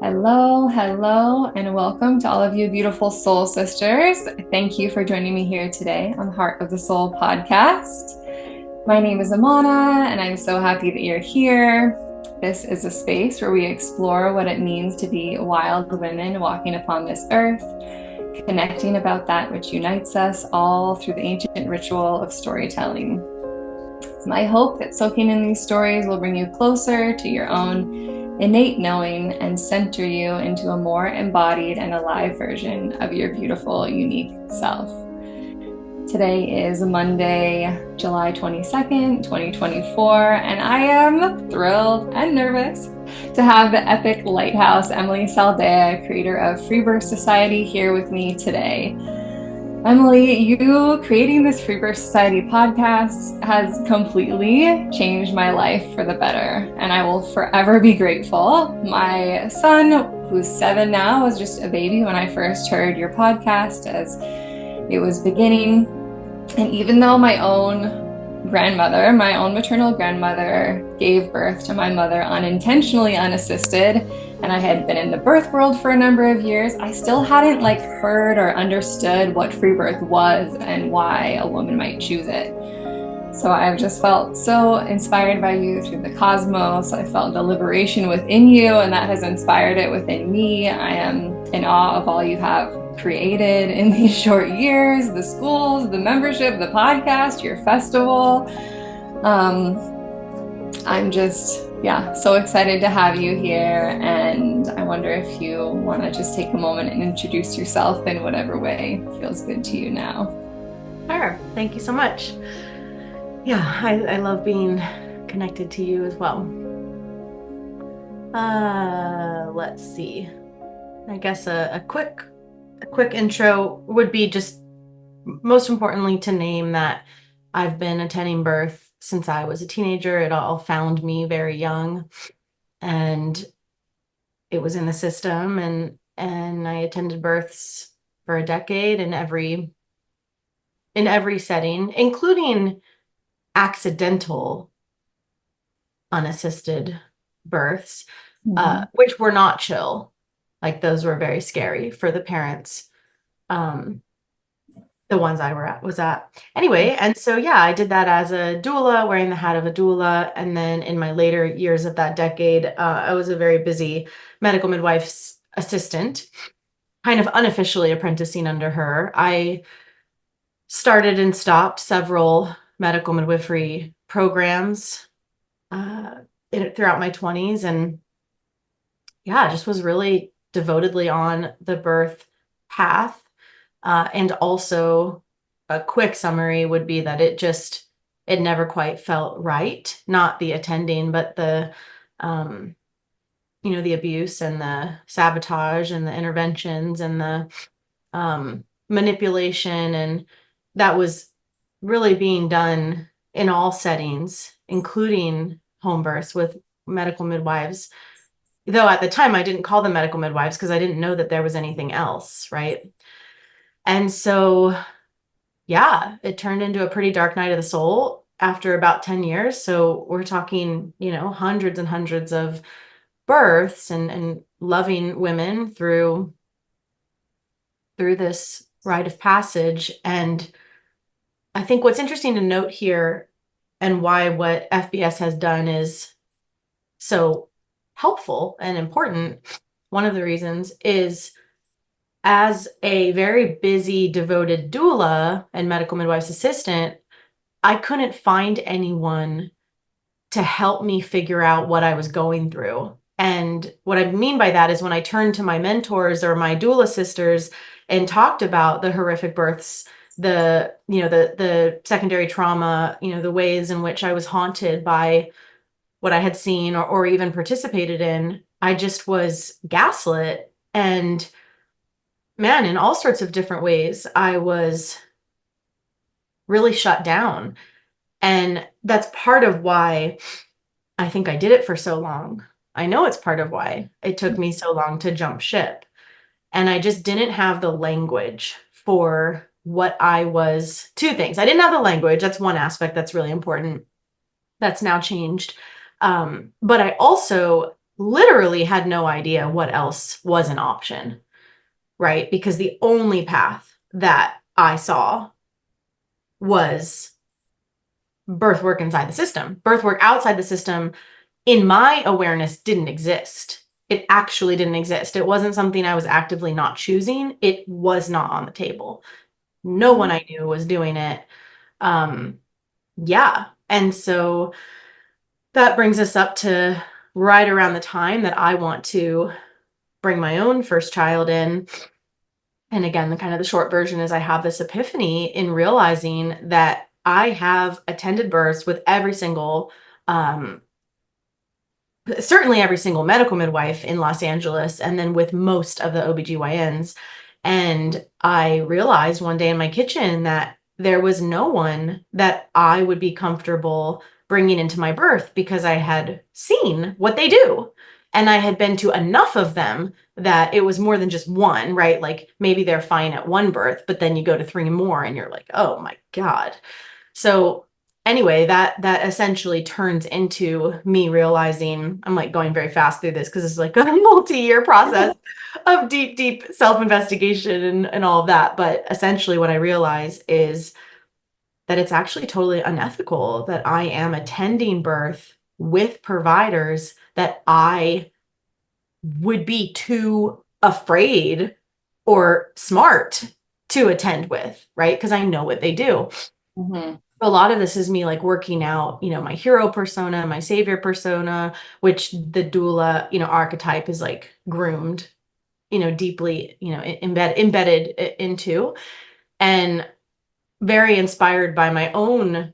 Hello, hello, and welcome to all of you beautiful soul sisters. Thank you for joining me here today on the Heart of the Soul podcast. My name is Amana, and I'm so happy that you're here. This is a space where we explore what it means to be wild women walking upon this earth, connecting about that which unites us all through the ancient ritual of storytelling. It's my hope that soaking in these stories will bring you closer to your own innate knowing and center you into a more embodied and alive version of your beautiful, unique self. Today is Monday, July 22nd, 2024, and I am thrilled and nervous to have the epic Lighthouse Emilee Saldaya I, creator of Freebirth Society, here with me today. Emilee, you creating this Freebirth Society podcast has completely changed my life for the better, and I will forever be grateful. My son, who's 7 now, was just a baby when I first heard your podcast as it was beginning. And even though my own maternal grandmother, gave birth to my mother unintentionally, unassisted, and I had been in the birth world for a number of years, I still hadn't heard or understood what free birth was and why a woman might choose it. So I've just felt so inspired by you through the cosmos. I felt the liberation within you, and that has inspired it within me. I am in awe of all you have created in these short years, the schools, the membership, the podcast, your festival. I'm just, so excited to have you here. And I wonder if you want to just take a moment and introduce yourself in whatever way feels good to you now. Sure. Thank you so much. Yeah, I love being connected to you as well. Let's see. I guess a quick intro would be just most importantly to name that I've been attending birth since I was a teenager. It all found me very young, and it was in the system, and I attended births for a decade in every setting, including accidental unassisted births, which were not chill. Those were very scary for the parents. The ones I was at. Anyway, and so I did that as a doula, wearing the hat of a doula. And then in my later years of that decade, I was a very busy medical midwife's assistant, kind of unofficially apprenticing under her. I started and stopped several medical midwifery programs throughout my 20s, and just was really devotedly on the birth path. And also a quick summary would be that it never quite felt right. Not the attending, but the abuse and the sabotage and the interventions and the manipulation. And that was really being done in all settings, including home births with medical midwives. Though at the time I didn't call them medical midwives because I didn't know that there was anything else, right? And so, it turned into a pretty dark night of the soul after about 10 years. So we're talking, hundreds and hundreds of births and loving women through this rite of passage. And I think what's interesting to note here, and why what FBS has done is so helpful and important, one of the reasons is, as a very busy, devoted doula and medical midwife's assistant, I couldn't find anyone to help me figure out what I was going through. And what I mean by that is when I turned to my mentors or my doula sisters and talked about the horrific births, the secondary trauma, the ways in which I was haunted by what I had seen or even participated in, I just was gaslit. And man, in all sorts of different ways, I was really shut down. And that's part of why I think I did it for so long. I know it's part of why it took me so long to jump ship. And I just didn't have the language for what I was. Two things. I didn't have the language. That's one aspect that's really important. That's now changed. But I also literally had no idea what else was an option, right? Because the only path that I saw was birth work inside the system. Birth work outside the system, in my awareness, didn't exist. It actually didn't exist. It wasn't something I was actively not choosing. It was not on the table. No one I knew was doing it. Um, yeah. And so that brings us up to right around the time that I want to bring my own first child in. And again, the kind of the short version is I have this epiphany in realizing that I have attended births with every single, certainly every single medical midwife in Los Angeles, and then with most of the OBGYNs. And I realized one day in my kitchen that there was no one that I would be comfortable bringing into my birth because I had seen what they do. And I had been to enough of them that it was more than just one, right? Like maybe they're fine at one birth, but then you go to three more and you're like, oh my God. So anyway, that essentially turns into me realizing I'm like going very fast through this because it's like a multi-year process of deep self-investigation and all of that. But essentially what I realize is that it's actually totally unethical that I am attending birth with providers that I would be too afraid or smart to attend with, right? Because I know what they do. Mm-hmm. A lot of this is me like working out, my hero persona, my savior persona, which the doula, archetype is like groomed, deeply, embedded into, and very inspired by my own,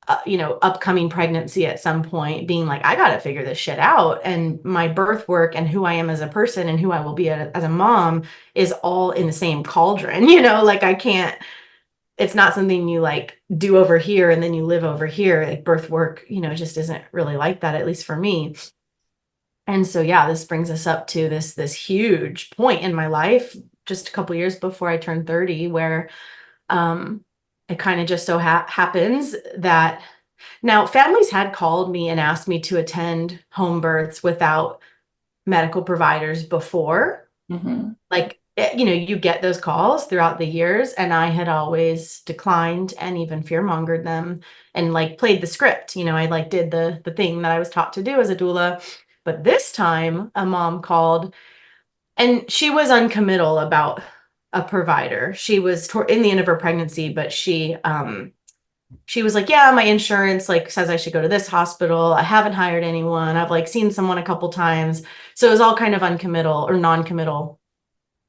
upcoming pregnancy at some point, being like, I got to figure this shit out. And my birth work and who I am as a person and who I will be as a mom is all in the same cauldron, like I can't, it's not something you like do over here and then you live over here. Like birth work, just isn't really like that, at least for me. And so, yeah, this brings us up to this huge point in my life, just a couple years before I turned 30, where it kind of just so happens that now families had called me and asked me to attend home births without medical providers before. Mm-hmm. Like, you get those calls throughout the years, and I had always declined and even fear-mongered them and like played the script. I like did the thing that I was taught to do as a doula. But this time a mom called and she was uncommittal about a provider. She was in the end of her pregnancy, but she was like, yeah, my insurance like says I should go to this hospital. I haven't hired anyone. I've like seen someone a couple times. So it was all kind of uncommittal or non-committal.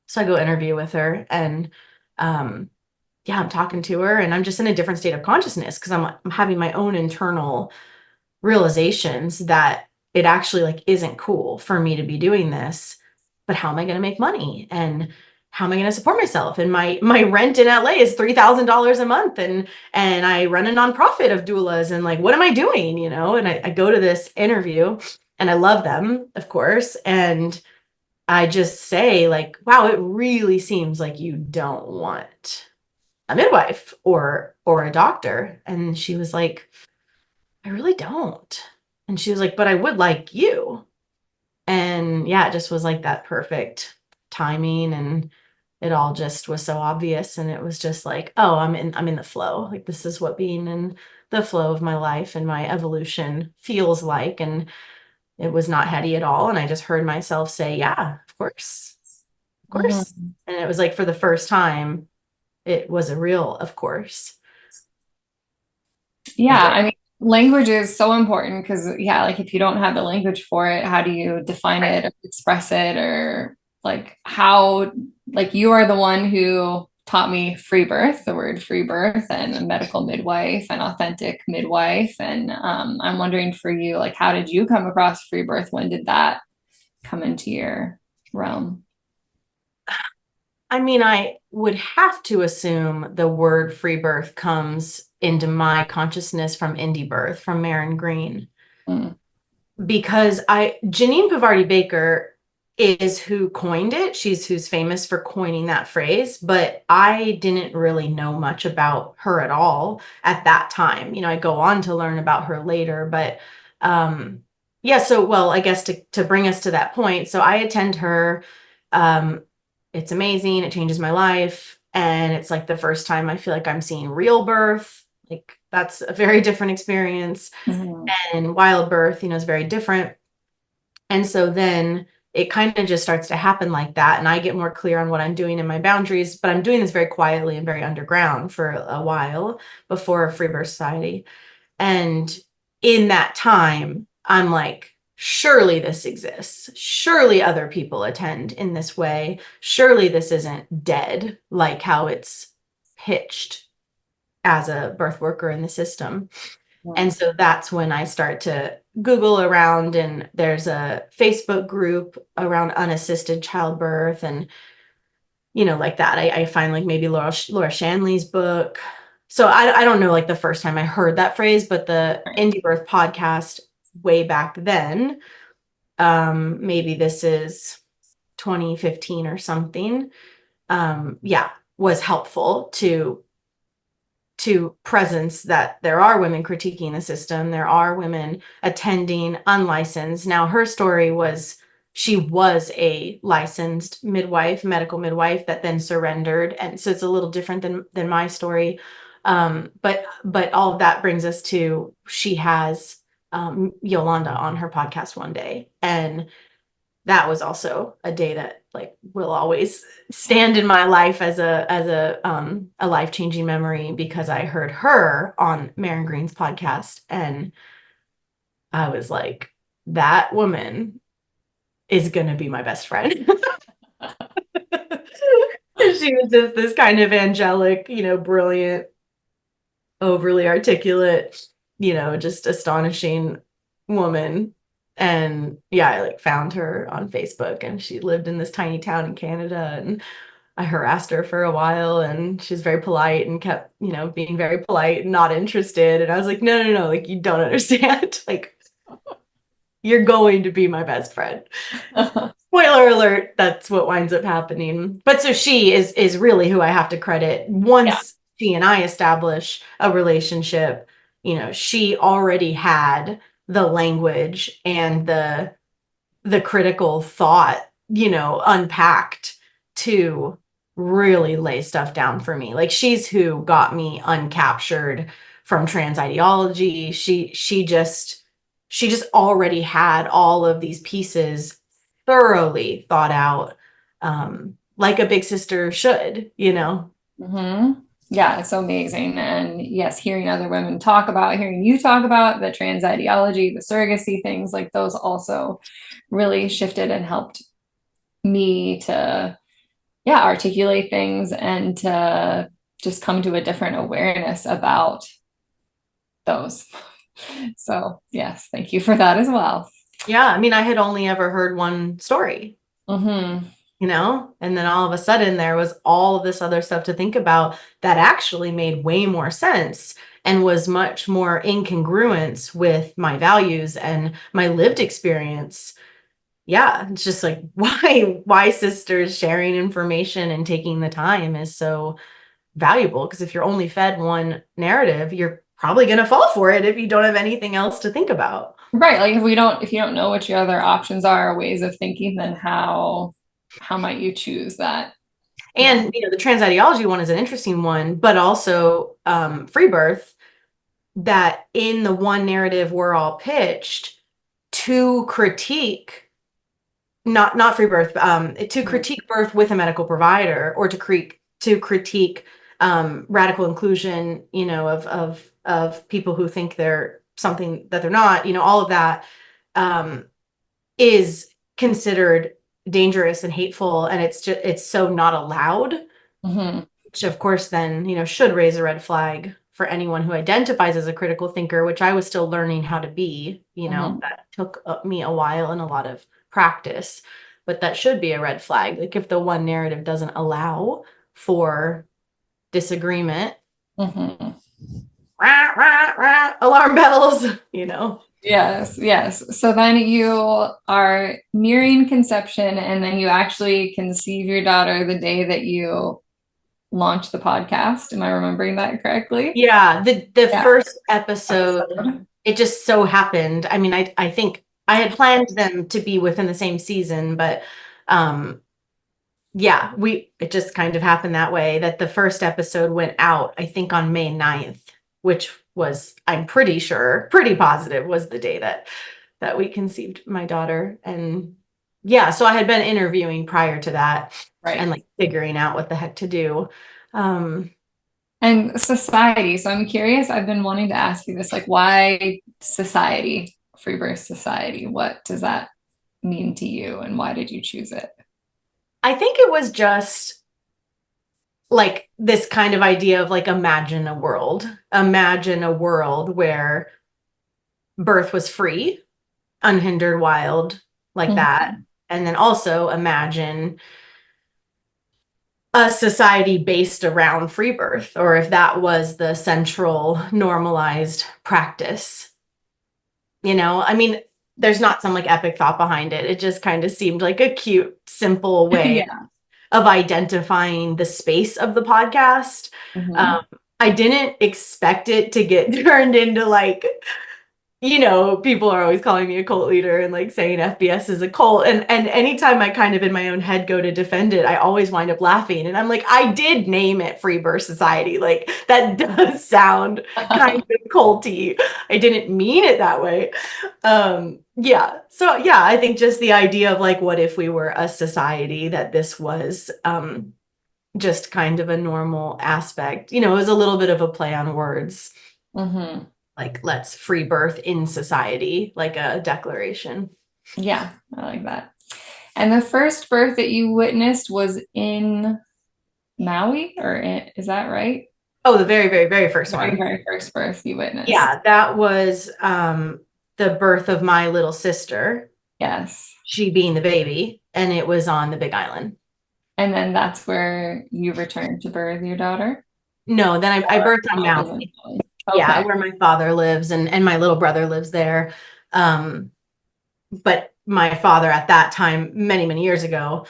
So I go interview with her and yeah, I'm talking to her and I'm just in a different state of consciousness because I'm having my own internal realizations that it actually like isn't cool for me to be doing this. But how am I going to make money? And how am I going to support myself? And my rent in LA is $3,000 a month, and I run a nonprofit of doulas, and like, what am I doing? And I go to this interview, and I love them, of course, and I just say like, wow, it really seems like you don't want a midwife or a doctor. And she was like, I really don't. And she was like, but I would like you. And yeah, it just was like that perfect timing, and it all just was so obvious, and it was just like, oh, I'm in the flow. Like this is what being in the flow of my life and my evolution feels like. And it was not heady at all. And I just heard myself say, yeah, of course. Of course. Mm-hmm. And it was like for the first time, it was a real, of course. Yeah, And I mean, language is so important because, yeah, like if you don't have the language for it, how do you define right. it or express it or like how, like you are the one who taught me free birth, the word free birth, and a medical midwife, and authentic midwife. And I'm wondering for you, like, how did you come across free birth? When did that come into your realm? I mean, I would have to assume the word free birth comes into my consciousness from indie birth, from Marin Green, Mm, because Janine Pavardi Baker is who coined it. She's who's famous for coining that phrase, but I didn't really know much about her at all at that time. I go on to learn about her later, but Yeah, so well, I guess to bring us to that point, so I attend her. Um, it's amazing. It changes my life, and it's like the first time I feel like I'm seeing real birth. Like that's a very different experience. Mhm. And wild birth, is very different. And so then it kind of just starts to happen like that, and I get more clear on what I'm doing and my boundaries, but I'm doing this very quietly and very underground for a while before Freebirth Society. And in that time, I'm like, surely this exists. Surely other people attend in this way. Surely this isn't dead like how it's pitched as a birth worker in the system. And so that's when I start to Google around, and there's a Facebook group around unassisted childbirth and like that. I find like maybe Laura Shanley's book. So I don't know like the first time I heard that phrase, but the Indie Birth podcast way back then, maybe this is 2015 or something, yeah, was helpful to presence that there are women critiquing the system. There are women attending unlicensed. Now, her story was she was a licensed midwife, medical midwife that then surrendered. And so it's a little different than my story. But all of that brings us to she has Yolanda on her podcast one day. And that was also a day that like will always stand in my life as a life-changing memory, because I heard her on Maren Green's podcast and I was like, that woman is gonna be my best friend. She was just this kind of angelic, brilliant, overly articulate, just astonishing woman. And yeah, I like found her on Facebook, and she lived in this tiny town in Canada, and I harassed her for a while, and she's very polite and kept, being very polite and not interested. And I was like, no, no, no, like you don't understand. Like you're going to be my best friend. Spoiler alert, that's what winds up happening. But so she is really who I have to credit. Yeah. Once she and I establish a relationship, she already had the language and the critical thought, unpacked to really lay stuff down for me. Like she's who got me uncaptured from trans ideology. She just already had all of these pieces thoroughly thought out, like a big sister should. Hmm. Yeah, it's so amazing. And yes, hearing other women hearing you talk about the trans ideology, the surrogacy things, like those also really shifted and helped me to, yeah, articulate things and to just come to a different awareness about those. So, yes, thank you for that as well. Yeah, I mean, I had only ever heard one story. Hmm. And then all of a sudden there was all of this other stuff to think about that actually made way more sense and was much more in congruence with my values and my lived experience. Yeah, it's just like why sisters sharing information and taking the time is so valuable, because if you're only fed one narrative, you're probably going to fall for it if you don't have anything else to think about. Right. Like if you don't know what your other options are or ways of thinking, then how might you choose that? Yeah. And the trans ideology one is an interesting one, but also free birth, that in the one narrative we're all pitched to critique, not free birth, to critique birth with a medical provider, or to critique radical inclusion, of people who think they're something that they're not, all of that is considered dangerous and hateful, and it's so not allowed. Hmm. Which of course then, should raise a red flag for anyone who identifies as a critical thinker, which I was still learning how to be. Hmm. That took me a while and a lot of practice, but that should be a red flag. Like if the one narrative doesn't allow for disagreement, Hmm. rah, rah, rah, alarm bells. Yes, yes. So then you are nearing conception, and then you actually conceive your daughter the day that you launch the podcast. Am I remembering that correctly? Yeah, the Yeah. first episode, Episode. it just so happened. I mean, I think I had planned them to be within the same season, but um, yeah, it just kind of happened that way that the first episode went out, I think on May 9th, which was, I'm pretty sure, pretty positive was the day that we conceived my daughter. And yeah, so I had been interviewing prior to that and Right. like figuring out what the heck to do. Um, And society. So I'm curious, I've been wanting to ask you this, like why society, free birth society? What does that mean to you and why did you choose it? I think it was just like this kind of idea of like imagine a world where birth was free, unhindered, wild, like that. Mhm. And then also imagine a society based around free birth, or if that was the central normalized practice. I mean, there's not some like epic thought behind it. It just kind of seemed like a cute, simple way Yeah. of identifying the space of the podcast. Hmm. Um, I didn't expect it to get turned into like, people are always calling me a cult leader and like saying FBS is a cult. And anytime I kind of in my own head go to defend it, I always wind up laughing. And I'm like, I did name it Freebirth Society. Like that does sound kind of culty. I didn't mean it that way. Yeah. So yeah, I think just the idea of like, what if we were a society that this was just kind of a normal aspect. It was a little bit of a play on words. Hmm. Like let's free birth in society, like a declaration. Yeah, I like that. And the first birth that you witnessed was in Maui, is that right? Oh, the very, very, very first Very, one. very first birth you witnessed. Yeah, that was the birth of my little sister, Yes. she being the baby, and it was on the Big Island. And then that's where you returned to birth your daughter? No, then I Or birthed on that was in Maui. Maui? Yeah, Okay. where my father lives and my little brother lives there. Um, but my father at that time, many, many years ago,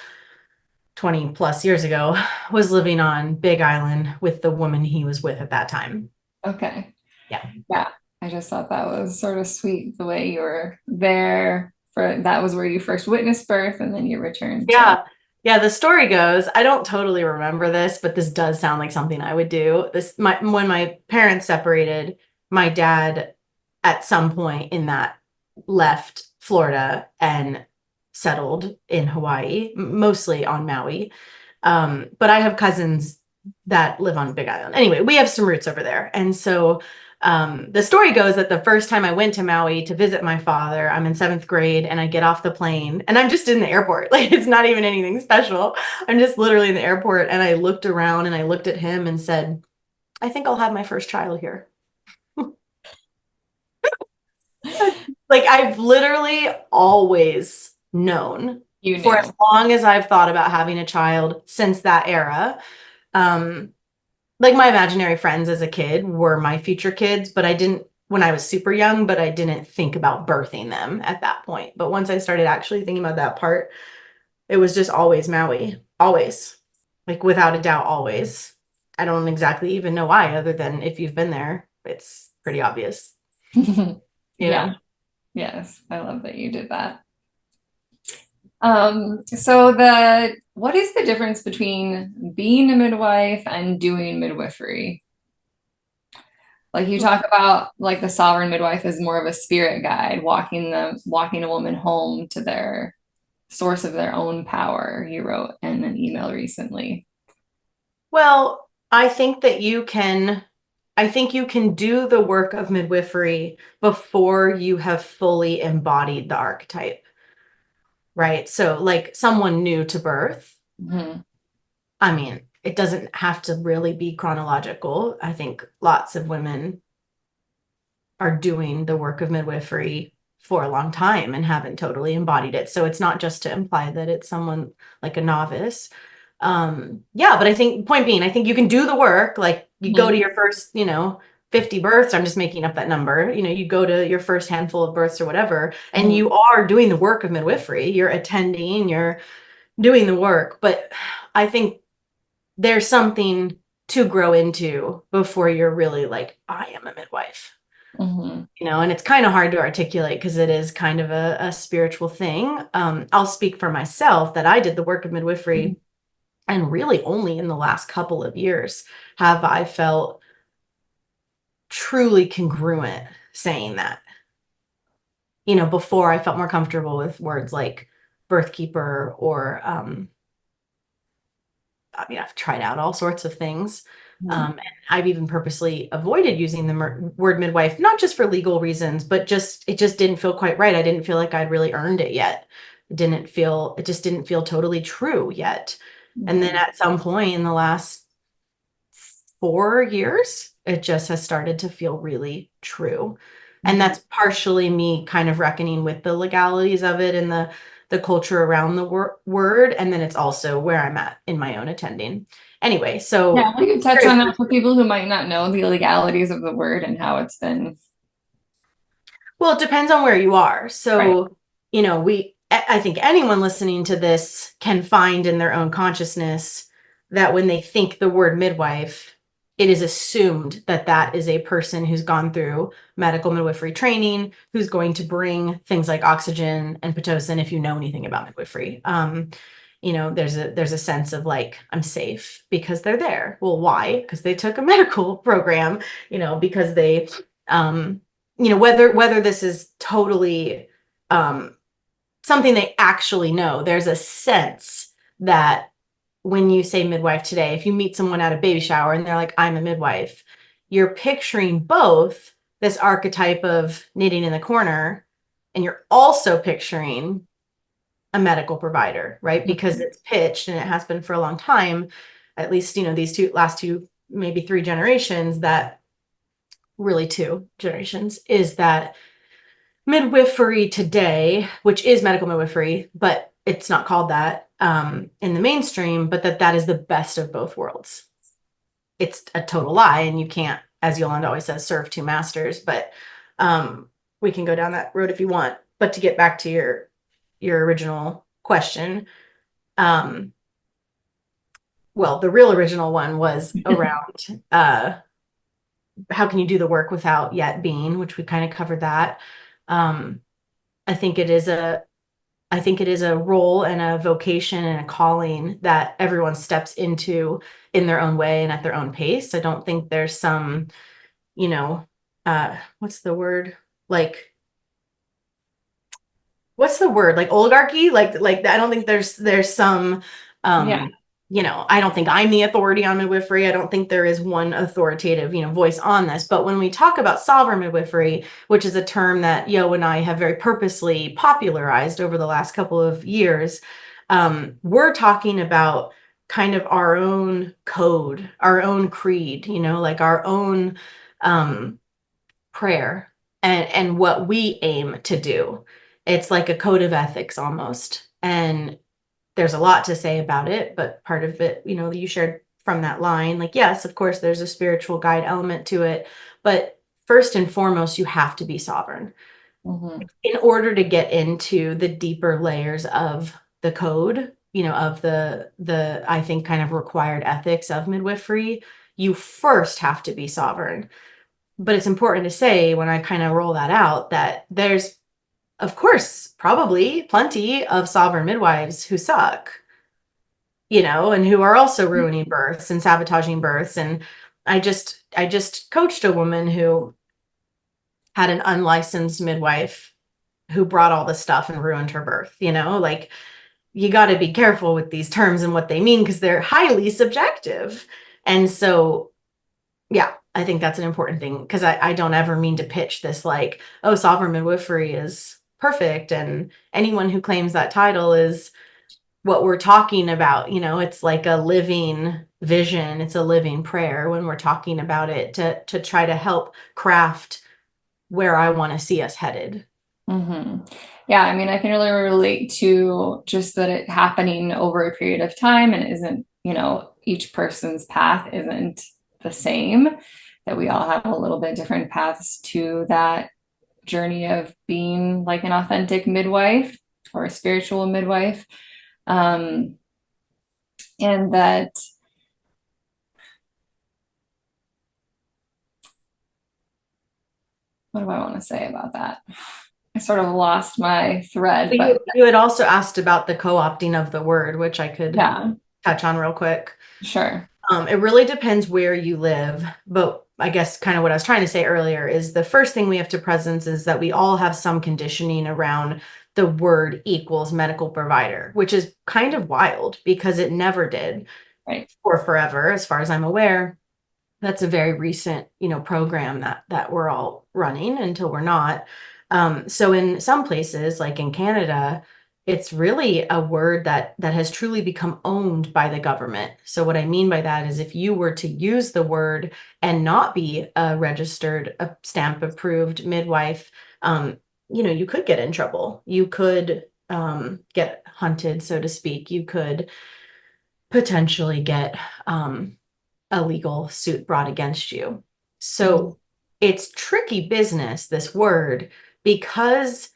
20 plus years ago, was living on Big Island with the woman he was with at that time. Okay. Yeah. Yeah. I just thought that was sort of sweet the way you were there for that was where you first witnessed birth and then you returned to. Yeah. Yeah, the story goes, I don't totally remember this, but this does sound like something I would do. When my parents separated, my dad at some point in that left Florida and settled in Hawaii, mostly on Maui. But I have cousins that live on Big Island. Anyway, we have some roots over there. And so the story goes that the first time I went to Maui to visit my father, I'm in 7th grade and I get off the plane and I'm just in the airport. Like it's not even anything special. I'm just literally in the airport and I looked around and I looked at him and said, I think I'll have my first child here. Like I've literally always known You for as knew. long as I've thought about having a child since that era. Um, like my imaginary friends as a kid were my future kids, but I didn't when I was super young, but I didn't think about birthing them at that point. But once I started actually thinking about that part, it was just always Maui, always, like without a doubt, always. I don't exactly even know why, other than if you've been there, it's pretty obvious, you Yeah. know? Yes. I love that you did that. So what is the difference between being a midwife and doing midwifery? Like you talk about like the sovereign midwife is more of a spirit guide, walking a woman home to their source of their own power, you wrote in an email recently. Well, I think you can do the work of midwifery before you have fully embodied the archetype, right? So, like someone new to birth, Mhm. I mean, it doesn't have to really be chronological. I think lots of women are doing the work of midwifery for a long time and haven't totally embodied it. So it's not just to imply that it's someone like a novice. Yeah, but I think point being, I think you can do the work. Like you go to Mhm. your first, 50 births. I'm just making up that number. You go to your first handful of births or whatever, and Mhm. you are doing the work of midwifery. You're attending, you're doing the work. But I think there's something to grow into before you're really like, I am a midwife. Hmm. And it's kind of hard to articulate because it is kind of a spiritual thing. I'll speak for myself that I did the work of midwifery, and really only in the last couple of years have I felt truly congruent saying that. Before I felt more comfortable with words like birth keeper or, I mean, I've tried out all sorts of things. And I've even purposely avoided using the word midwife, not just for legal reasons, but it just didn't feel quite right. I didn't feel like I'd really earned it yet. It just didn't feel totally true yet. And then Hmm. at some point in the last 4 years, it just has started to feel really true. And Hmm. that's partially me kind of reckoning with the legalities of it and the culture around the word. And then it's also where I'm at in my own attending. Anyway, Yeah, so we could touch very on that for people who might not know the legalities of the word and how it's been. well, it depends on where you are. Right. So, I think anyone listening to this can find in their own consciousness that when they think the word midwife, it is assumed that that is a person who's gone through medical midwifery training, who's going to bring things like oxygen and Pitocin, if you know anything about midwifery. There's a sense of like, I'm safe because they're there. Well, why? Because they took a medical program, because they, whether this is totally um, something they actually know, there's a sense that when you say midwife today, if you meet someone at a baby shower and they're like, I'm a midwife, you're picturing both this archetype of knitting in the corner, and you're also picturing a medical provider, right? Because it's pitched and it has been for a long time, at least, these last two, maybe three generations, that really two generations, is that midwifery today, which is medical midwifery, but it's not called that in the mainstream, but that is the best of both worlds. It's a total lie, and you can't, as Yolanda always says, serve two masters. But we can go down that road if you want. But to get back to your original question, um, well, the real original one was around how can you do the work without yet being, which we kind of covered that. Um, I think it is a role and a vocation and a calling that everyone steps into in their own way and at their own pace. I don't think there's some, what's the word? Like, what's the word? Like oligarchy? Like I don't think there's some Yeah. um I don't think I'm the authority on midwifery. I don't think there is one authoritative, voice on this. But when we talk about sovereign midwifery, which is a term that Yo and I have very purposely popularized over the last couple of years, we're talking about kind of our own code, our own creed, like our own prayer and what we aim to do. It's like a code of ethics almost. And there's a lot to say about it, but part of it, you shared from that line, like, yes, of course, there's a spiritual guide element to it, but first and foremost, you have to be sovereign Hmm. in order to get into the deeper layers of the code, of the I think kind of required ethics of midwifery. You first have to be sovereign. But it's important to say when I kind of roll that out that there's, of course, probably plenty of sovereign midwives who suck, and who are also ruining births and sabotaging births. And I just coached a woman who had an unlicensed midwife who brought all this stuff and ruined her birth, like you got to be careful with these terms and what they mean because they're highly subjective. And so yeah, I think that's an important thing because I don't ever mean to pitch this like, oh, sovereign midwifery is perfect. And anyone who claims that title is what we're talking about. It's like a living vision, it's a living prayer when we're talking about it to try to help craft where I want to see us headed. Hmm. Yeah, I mean, I can really relate to just that it happening over a period of time and isn't, each person's path isn't the same, that we all have a little bit different paths to that journey of being like an authentic midwife or a spiritual midwife. Um, and that what do I want to say about that? I sort of lost my thread, But but you had also asked about the co-opting of the word, which I could yeah, touch on real quick. sure. It really depends where you live, but I guess kind of what I was trying to say earlier is the first thing we have to presence is that we all have some conditioning around the word equals medical provider, which is kind of wild because it never did Right. for forever, as far as I'm aware. That's a very recent, program that we're all running until we're not. So in some places, like in Canada, it's really a word that has truly become owned by the government. So what I mean by that is if you were to use the word and not be a registered, a stamp approved midwife, you could get in trouble. You could get hunted, so to speak. You could potentially get a legal suit brought against you. Mhm. So it's tricky business, this word, because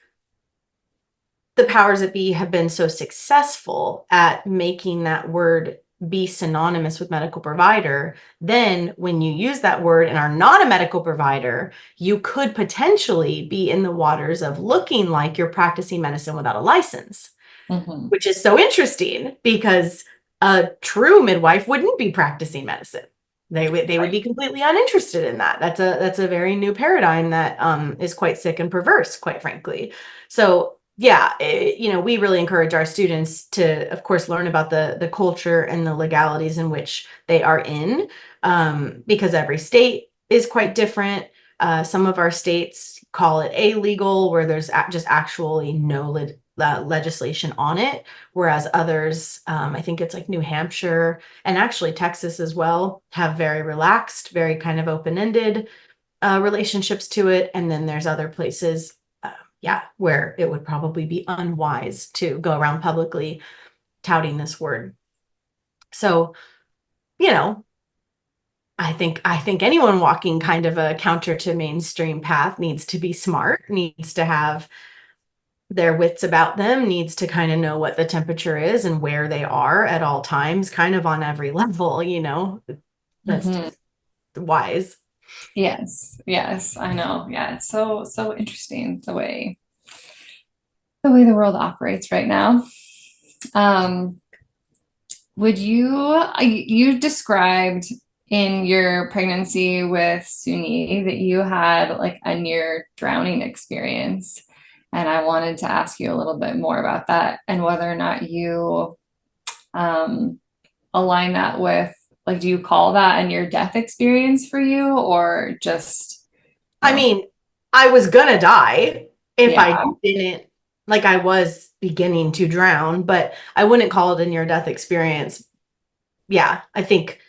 the powers that be have been so successful at making that word be synonymous with medical provider. Then when you use that word and are not a medical provider, you could potentially be in the waters of looking like you're practicing medicine without a license, Mhm. which is so interesting because a true midwife wouldn't be practicing medicine. They would Right. be completely uninterested in that. That's a very new paradigm that is quite sick and perverse, quite frankly. So yeah, we really encourage our students to, of course, learn about the culture and the legalities in which they are in, because every state is quite different. Some of our states call it illegal, where there's just actually no legislation on it, whereas others, I think it's like New Hampshire and actually Texas as well, have very relaxed, very kind of open-ended relationships to it. And then there's other places, yeah, where it would probably be unwise to go around publicly touting this word. So, you know, I think anyone walking kind of a counter to mainstream path needs to be smart, needs to have their wits about them, needs to kind of know what the temperature is and where they are at all times, kind of on every level. That's Mhm. just wise. Yes, yes, I know. Yeah, it's so interesting the way the world operates right now. Um, you described in your pregnancy with Suni that you had like a near drowning experience. And I wanted to ask you a little bit more about that and whether or not you um, align that with, like, do you call that a near death experience for you or just, you I know, mean, I was gonna die if yeah, I didn't, like, I was beginning to drown, but I wouldn't call it a near death experience. Yeah, I think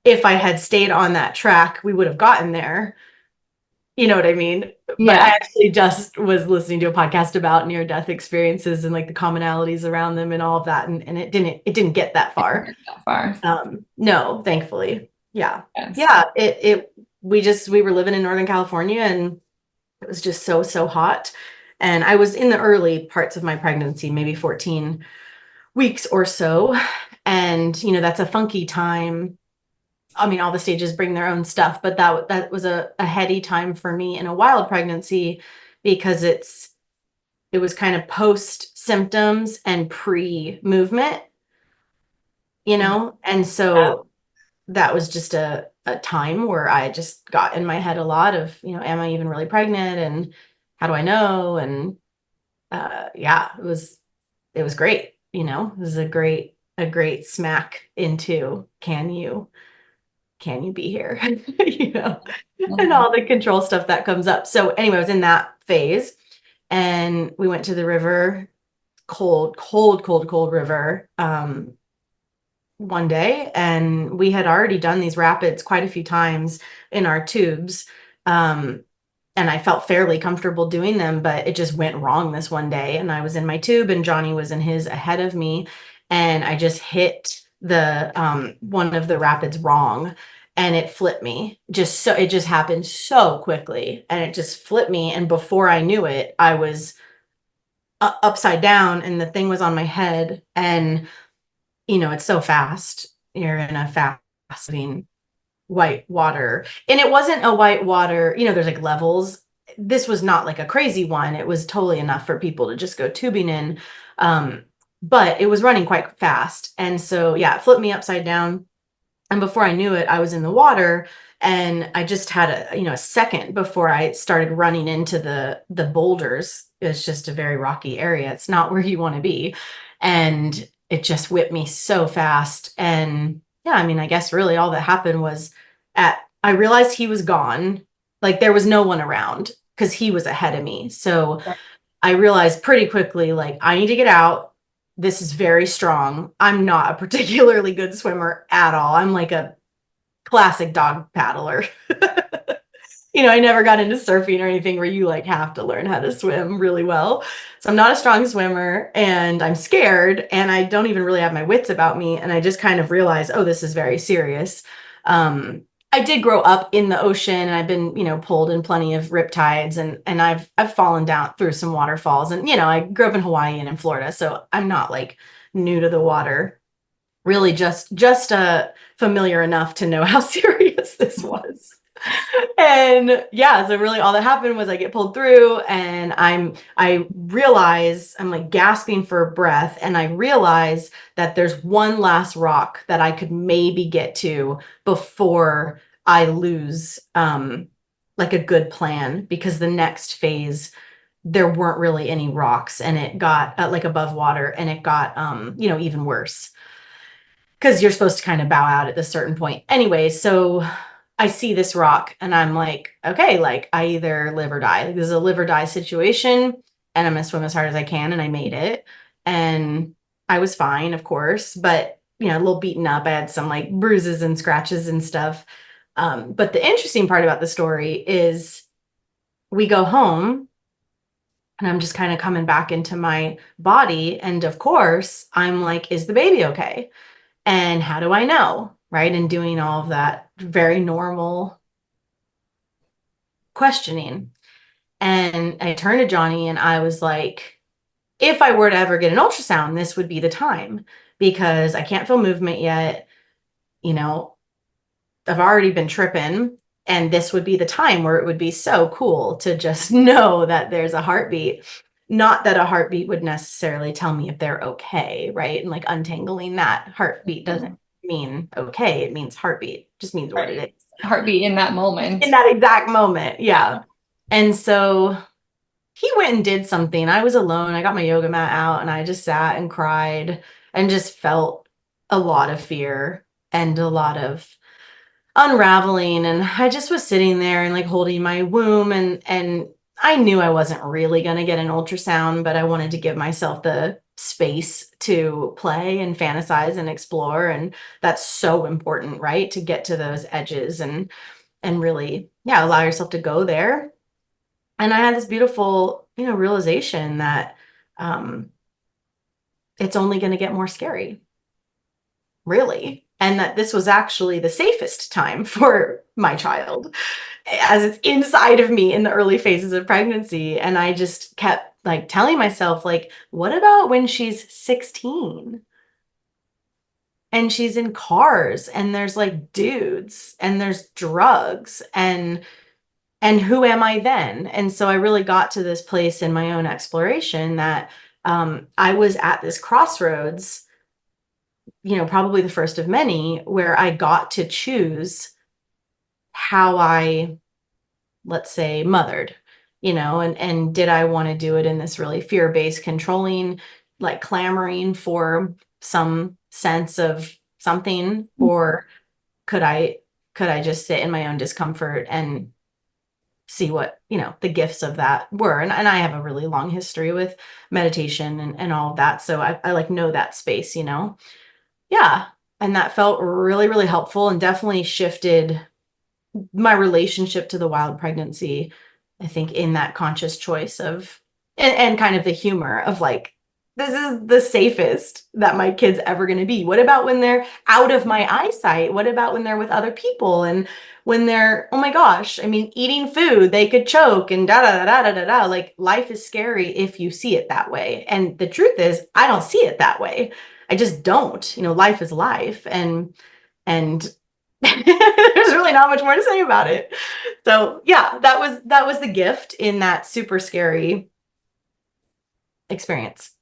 if I had stayed on that track, we would have gotten there. You know what I mean? But I yeah, actually just was listening to a podcast about near death experiences and like the commonalities around them and all of that. And it didn't get that it didn't far. get that far. No, thankfully. Yeah. Yes. Yeah. We were living in Northern California and it was just so hot. And I was in the early parts of my pregnancy, maybe 14 weeks or so. And, that's a funky time. I mean, all the stages bring their own stuff, but that was a heady time for me in a wild pregnancy because it was kind of post symptoms and pre movement, Mhm. and so that was just a time where I just got in my head a lot of, am I even really pregnant and how do I know? And yeah, it was great, it was a great smack into can you be here? you know, and Mhm. all the control stuff that comes up. So anyway, I was in that phase and we went to the river, cold, cold, cold, cold river, one day. And we had already done these rapids quite a few times in our tubes. Um, and I felt fairly comfortable doing them, but it just went wrong this one day. And I was in my tube and Johnny was in his ahead of me. And I just hit the one of the rapids wrong and it flipped me. It just happened so quickly and it just flipped me. And before I knew it, I was upside down and the thing was on my head. And, it's so fast. You're in a fast moving white water. And it wasn't a white water, there's like levels this was not like a crazy one. It was totally enough for people to just go tubing in. Um, but it was running quite fast. And so, yeah, it flipped me upside down. And before I knew it, I was in the water, and I just had a second before I started running into the boulders. It's just a very rocky area. It's not where you want to be. And it just whipped me so fast. And yeah, I mean, I guess really all that happened was I realized he was gone. Like there was no one around because he was ahead of me. So I realized pretty quickly, like, I need to get out. This is very strong. I'm not a particularly good swimmer at all. I'm like a classic dog paddler. I never got into surfing or anything where you like have to learn how to swim really well. So I'm not a strong swimmer, and I'm scared, and I don't even really have my wits about me. And I just kind of realized, oh, this is very serious. I did grow up in the ocean, and I've been, pulled in plenty of riptides, and I've fallen down through some waterfalls. And, I grew up in Hawaii and in Florida, so I'm not like new to the water. Really just familiar enough to know how serious this was. And yeah, so really all that happened was I get pulled through, and I realize I'm like gasping for breath, and I realize that there's one last rock that I could maybe get to before I lose like a good plan, because the next phase there weren't really any rocks, and it got like above water, and it got even worse because you're supposed to kind of bow out at this certain point. Anyway, so I see this rock, and I'm like, okay, like I either live or die. Like, this is a live or die situation, and I'm gonna swim as hard as I can. And I made it, and I was fine, of course, but a little beaten up. I had some like bruises and scratches and stuff. But the interesting part about the story is we go home, and I'm just kind of coming back into my body. And of course, I'm like, is the baby okay? And how do I know? Right. And doing all of that very normal questioning. And I turned to Johnny, and I was like, if I were to ever get an ultrasound, this would be the time, because I can't feel movement yet. You know, I've already been tripping, and this would be the time where it would be so cool to just know that there's a heartbeat. Not that a heartbeat would necessarily tell me if they're okay, right? And like untangling that heartbeat doesn't mean okay, it means heartbeat, just means what it Right. is. Heartbeat in that moment. In that exact moment, yeah. And so he went and did something. I was alone. I got my yoga mat out, and I just sat and cried and just felt a lot of fear and a lot of unraveling. And I just was sitting there and like holding my womb, and I knew I wasn't really going to get an ultrasound, but I wanted to give myself the space to play and fantasize and explore. And that's so important, right? To get to those edges and really, yeah, allow yourself to go there. And I had this beautiful, realization that um it's only going to get more scary, really. And that this was actually the safest time for my child, as it's inside of me in the early phases of pregnancy. And I just kept like telling myself, like, what about when she's 16 and she's in cars, and there's like dudes, and there's drugs, and who am I then? And so I really got to this place in my own exploration that I was at this crossroads, probably the first of many, where I got to choose how I, let's say, mothered, and did I want to do it in this really fear-based, controlling, like clamoring for some sense of something, or could I just sit in my own discomfort and see what, the gifts of that were. And I have a really long history with meditation and all of that. So I like know that space. Yeah. And that felt really, really helpful, and definitely shifted my relationship to the wild pregnancy, I think, in that conscious choice of, and kind of the humor of like, this is the safest that my kid's ever going to be. What about when they're out of my eyesight? What about when they're with other people? And when they're, oh my gosh, I mean, eating food, they could choke and da da da da da da. Like, life is scary if you see it that way. And the truth is, I don't see it that way. I just don't. Life is life. And There's really not much more to say about it. So yeah, that was the gift in that super scary experience.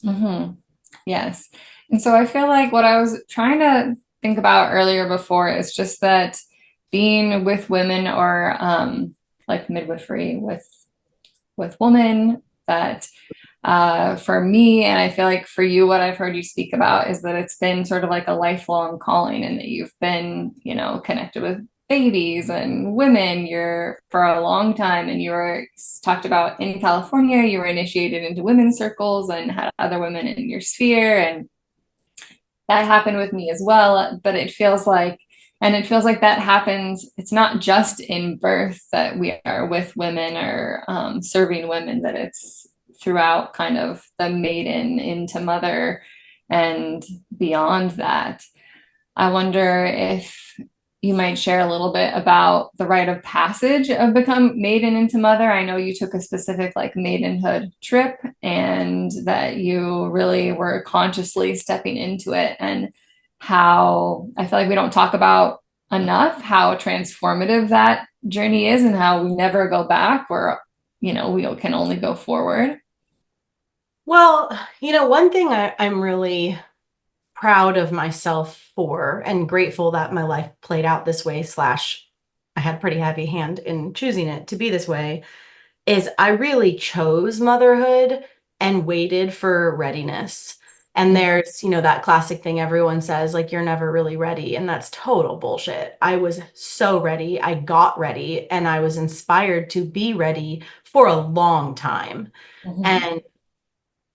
Hmm. Yes. And so I feel like what I was trying to think about earlier before is just that being with women or like midwifery with women that for me, and I feel like for you, what I've heard you speak about is that it's been sort of like a lifelong calling and that you've been, connected with babies and women you're for a long time and you were talked about in California, you were initiated into women's circles and had other women in your sphere and that happened with me as well, but it feels like that happens. It's not just in birth that we are with women or serving women, that it's throughout kind of the maiden into mother and beyond that. I wonder if you might share a little bit about the rite of passage of become maiden into mother. I know you took a specific like maidenhood trip and that you really were consciously stepping into it and how I feel like we don't talk about enough how transformative that journey is and how we never go back or we can only go forward. Well, one thing I'm really proud of myself for and grateful that my life played out this way, slash, I had a pretty heavy hand in choosing it to be this way, is I really chose motherhood and waited for readiness. And there's, that classic thing everyone says, like, you're never really ready. And that's total bullshit. I was so ready. I got ready and I was inspired to be ready for a long time. Mhm. And,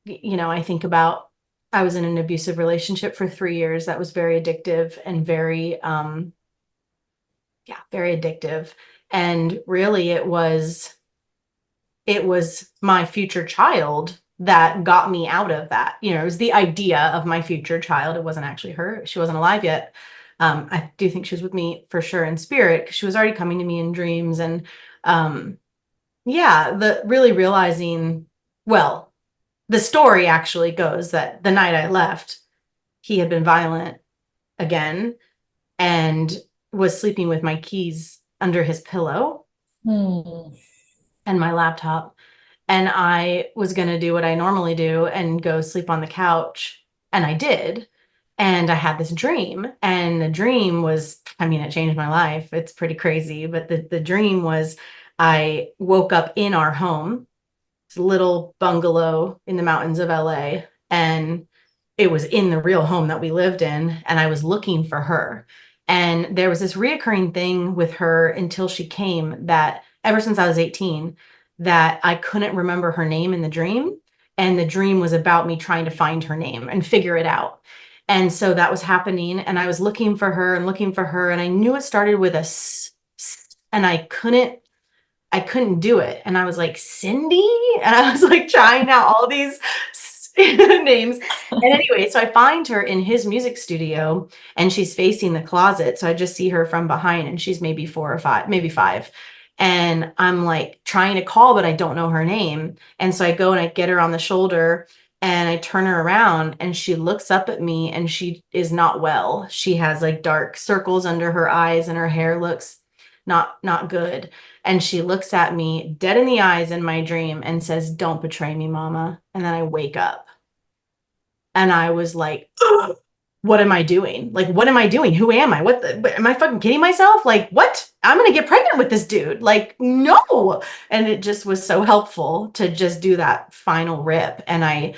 I think about, I was in an abusive relationship for 3 years that was very addictive and very, yeah, very addictive. And really it was my future child that got me out of that. It was the idea of my future child. It wasn't actually her. She wasn't alive yet. I do think she was with me for sure in spirit because she was already coming to me in dreams. And yeah, the really realizing, well, the story actually goes that the night I left, he had been violent again and was sleeping with my keys under his pillow Hmm. and my laptop. And I was going to do what I normally do and go sleep on the couch. And I did. And I had this dream. And the dream was, I mean, it changed my life. It's pretty crazy. But the dream was I woke up in our home, this little bungalow in the mountains of LA. And it was in the real home that we lived in. And I was looking for her. And there was this reoccurring thing with her until she came that ever since I was 18, that I couldn't remember her name in the dream. And the dream was about me trying to find her name and figure it out. And so that was happening. And I was looking for her and looking for her. And I knew it started with a and I couldn't do it. And I was like, Cindy? And I was like trying out all these names. And anyway, so I find her in his music studio and she's facing the closet. So I just see her from behind and she's maybe 4 or 5, maybe 5. And I'm like trying to call, but I don't know her name. And so I go and I get her on the shoulder and I turn her around and she looks up at me and she is not well. She has like dark circles under her eyes and her hair looks not good. And she looks at me dead in the eyes in my dream and says, "Don't betray me, mama." And then I wake up and I was like, what am I doing? Like, what am I doing? Who am I? Am I fucking kidding myself? Like, what? I'm going to get pregnant with this dude. Like, no. And it just was so helpful to just do that final rip. And I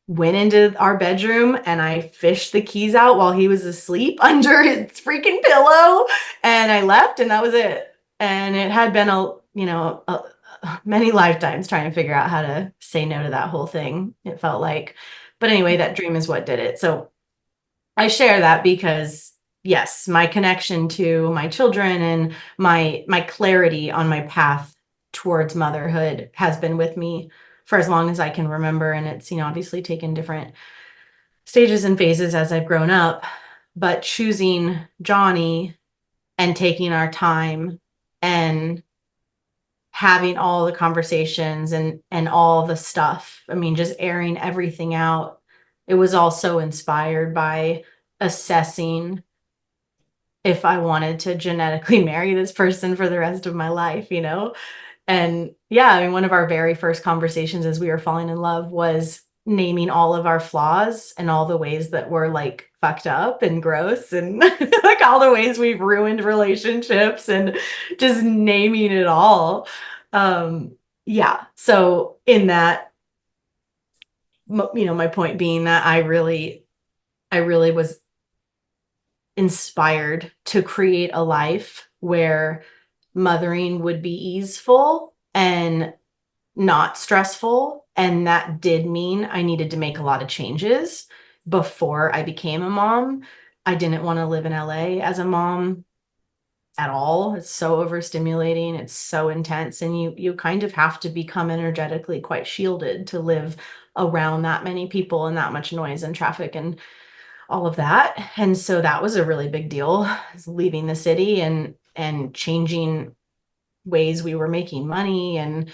went into our bedroom and I fished the keys out while he was asleep under his freaking pillow. And I left and that was it. And it had been many lifetimes trying to figure out how to say no to that whole thing. It felt like, but anyway, that dream is what did it. So I share that because yes, my connection to my children and my clarity on my path towards motherhood has been with me for as long as I can remember. And it's, obviously taken different stages and phases as I've grown up, but choosing Johnny and taking our time and having all the conversations and all the stuff. I mean, just airing everything out. It was all so inspired by assessing if I wanted to genetically marry this person for the rest of my life, you know? And yeah, I mean, one of our very first conversations as we were falling in love was naming all of our flaws and all the ways that we're like fucked up and gross and like all the ways we've ruined relationships and just naming it all. Um, yeah. So in that, my point being that I really was inspired to create a life where mothering would be easeful and not stressful. And that did mean I needed to make a lot of changes before I became a mom. I didn't want to live in LA as a mom at all. It's so overstimulating, it's so intense, and you kind of have to become energetically quite shielded to live around that many people and that much noise and traffic and all of that. And so that was a really big deal, is leaving the city and changing ways we were making money. And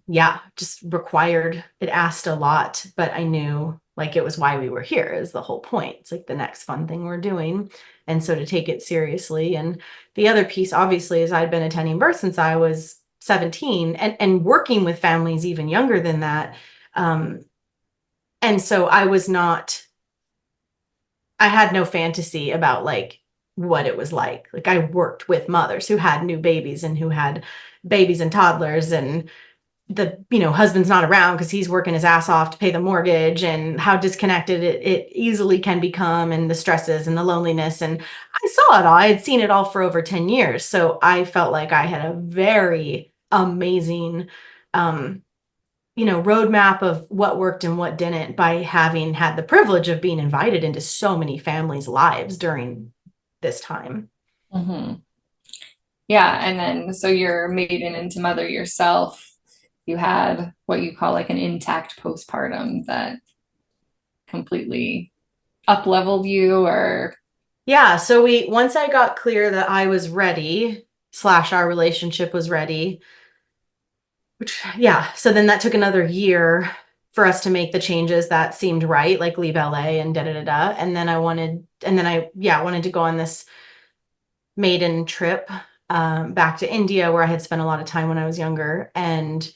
yeah, just required, it asked a lot, but I knew like it was why we were here, is the whole point. It's like the next fun thing we're doing. And so to take it seriously. And the other piece, obviously, is I'd been attending birth since I was 17 and working with families even younger than that. Um, and so I had no fantasy about like what it was like. Like I worked with mothers who had new babies and who had babies and toddlers, and the husband's not around because he's working his ass off to pay the mortgage, and how disconnected it easily can become, and the stresses and the loneliness. And I saw it all. I had seen it all for over 10 years. So I felt like I had a very amazing roadmap of what worked and what didn't by having had the privilege of being invited into so many families' lives during this time. Mm-hmm. Yeah. And then, so you're maiden into mother yourself. You had what you call like an intact postpartum that completely up leveled you, or Yeah, so once I got clear that I was ready, slash our relationship was ready, which yeah, so then that took another year for us to make the changes that seemed right, like leave LA and da da da da. And then I wanted to go on this maiden trip back to India, where I had spent a lot of time when I was younger, and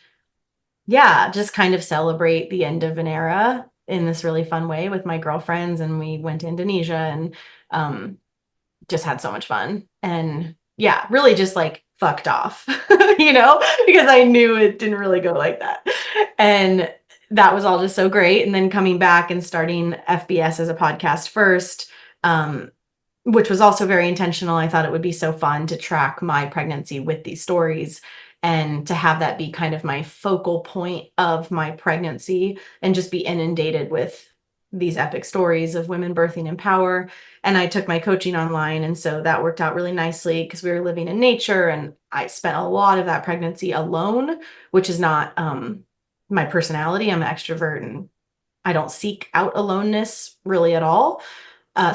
yeah, just kind of celebrate the end of an era in this really fun way with my girlfriends. And we went to Indonesia and um, just had so much fun. And yeah, really just like fucked off, because I knew it didn't really go like that. And that was all just so great. And then coming back and starting FBS as a podcast first, um, which was also very intentional. I thought it would be so fun to track my pregnancy with these stories and to have that be kind of my focal point of my pregnancy and just be inundated with these epic stories of women birthing in power. And I took my coaching online. And so that worked out really nicely because we were living in nature. And I spent a lot of that pregnancy alone, which is not my personality. I'm an extrovert and I don't seek out aloneness really at all.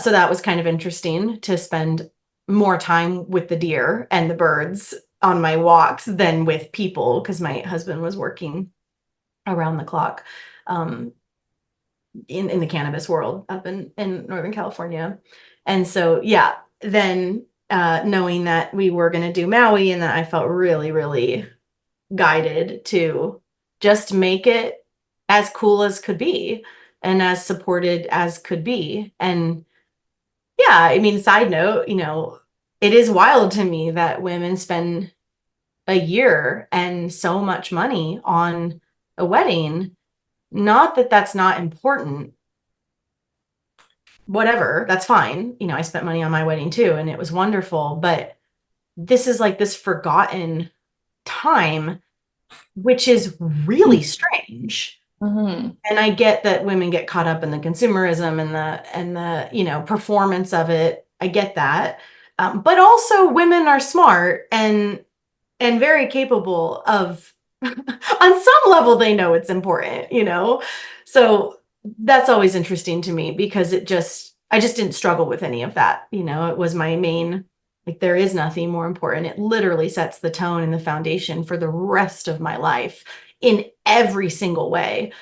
So that was kind of interesting to spend more time with the deer and the birds on my walks than with people, because my husband was working around the clock um, in the cannabis world up in Northern California. And so, yeah, then knowing that we were going to do Maui, and that I felt really, really guided to just make it as cool as could be and as supported as could be. And yeah, I mean, side note, it is wild to me that women spend a year and so much money on a wedding. Not that that's not important. Whatever, that's fine. I spent money on my wedding too, and it was wonderful. But this is like this forgotten time, which is really strange. mm-hmm. And I get that women get caught up in the consumerism and the performance of it. I get that. But also women are smart and very capable of on some level they know it's important. So that's always interesting to me, because I just didn't struggle with any of that. It was my main, like, there is nothing more important. It literally sets the tone and the foundation for the rest of my life in every single way.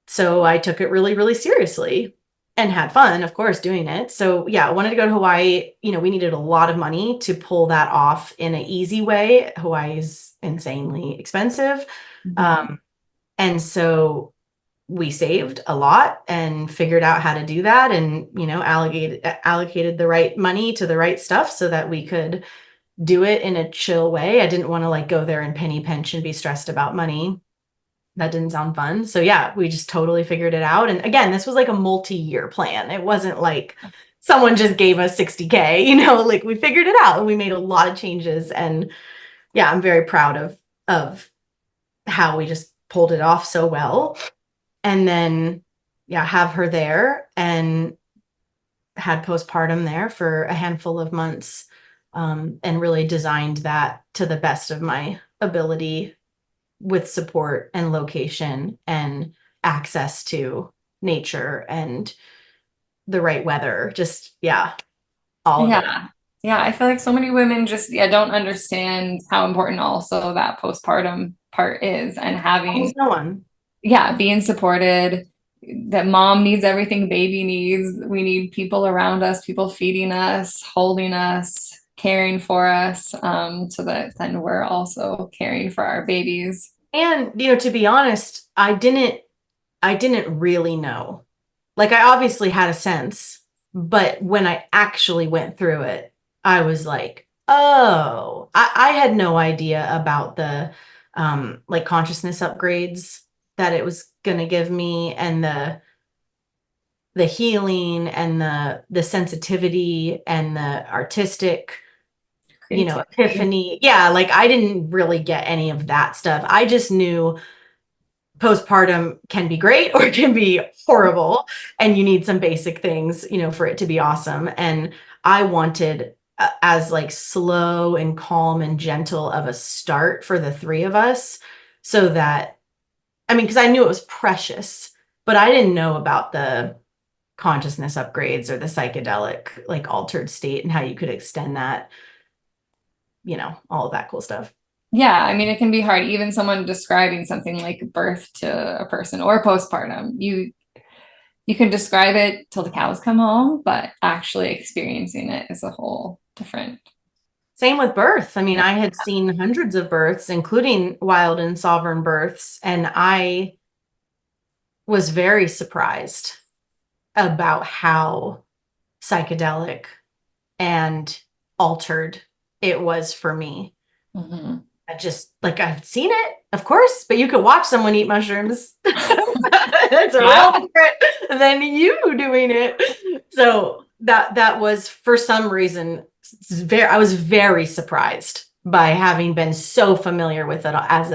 So I took it really, really seriously. and had fun, of course, doing it. So yeah, I wanted to go to Hawaii. We needed a lot of money to pull that off in an easy way. Hawaii is insanely expensive. Mhm. Um, and so we saved a lot and figured out how to do that, and allocated the right money to the right stuff so that we could do it in a chill way. I didn't want to like go there and penny pinch and be stressed about money. That didn't sound fun. So yeah, we just totally figured it out. And again, this was like a multi-year plan. It wasn't like someone just gave us 60K, like we figured it out and we made a lot of changes. And yeah, I'm very proud of how we just pulled it off so well. And then yeah, have her there and had postpartum there for a handful of months, and really designed that to the best of my ability with support and location and access to nature and the right weather. Just, yeah, all of it. Yeah. Yeah, I feel like so many women just don't understand how important also that postpartum part is, and having Almost no one. being supported, that mom needs everything baby needs. We need people around us, people feeding us, holding us, caring for us, so that then we're also caring for our babies. And, to be honest, I didn't really know. Like I obviously had a sense, but when I actually went through it, I was like, oh, I had no idea about the like consciousness upgrades that it was gonna give me, and the healing and the sensitivity and the artistic, Creativity. epiphany. Yeah, like I didn't really get any of that stuff. I just knew postpartum can be great or it can be horrible, and you need some basic things, for it to be awesome. And I wanted as like slow and calm and gentle of a start for the three of us, so that, I mean, because I knew it was precious, but I didn't know about the consciousness upgrades or the psychedelic like altered state and how you could extend that, all of that cool stuff. Yeah, I mean, it can be hard. Even someone describing something like birth to a person or postpartum, you can describe it till the cows come home, but actually experiencing it is a whole different. Same with birth. I mean, Yeah. I had seen hundreds of births, including wild and sovereign births, and I was very surprised about how psychedelic and altered it was for me. Mhm. I just like I've seen it, of course, but you could watch someone eat mushrooms. It's a real Yeah. different than you doing it. So that was for some reason I was very surprised by having been so familiar with it as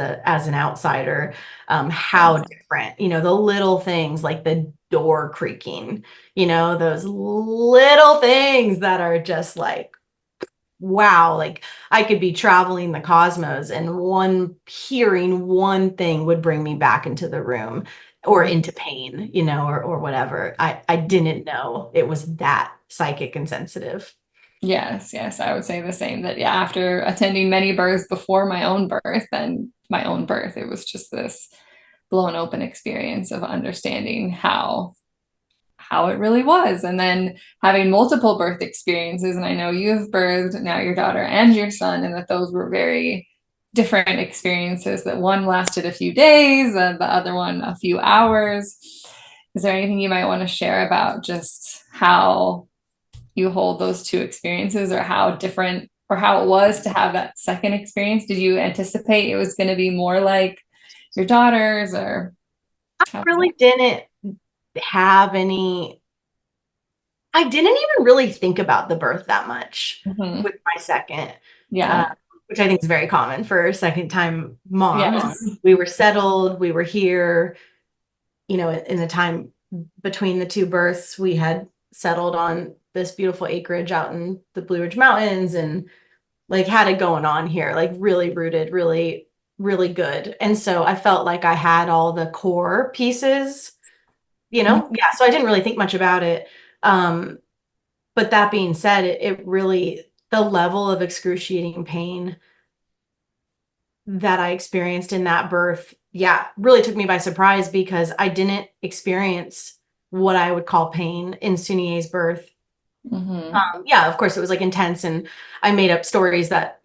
an outsider, how Yes. different, the little things like the door creaking, those little things that are just like, wow, like I could be traveling the cosmos and hearing one thing would bring me back into the room or into pain, or whatever. I didn't know it was that psychic and sensitive. Yes, yes, I would say the same. That yeah, after attending many births before my own birth and my own birth, it was just this blown open experience of understanding how it really was. And then having multiple birth experiences. And I know you've birthed now your daughter and your son, and that those were very different experiences, that one lasted a few days and the other one a few hours. Is there anything you might want to share about just how you hold those two experiences, or how different, or how it was to have that second experience? Did you anticipate it was going to be more like your daughter's, or how was Really didn't have any, I didn't even really think about the birth that much that? Mhm. with my second, uh, Yeah. which I think is very common for second time moms. Yes. We were settled, we were here, in the time between the two births, we had settled on this beautiful acreage out in the Blue Ridge Mountains and like had it going on here, like really rooted, really, really good. And so I felt like I had all the core pieces, yeah. So I didn't really think much about it. Um, but that being said, it really, the level of excruciating pain that I experienced in that birth, yeah, really took me by surprise because I didn't experience what I would call pain in Sunier's birth. Mm-hmm. Yeah, of course it was like intense, and I made up stories that,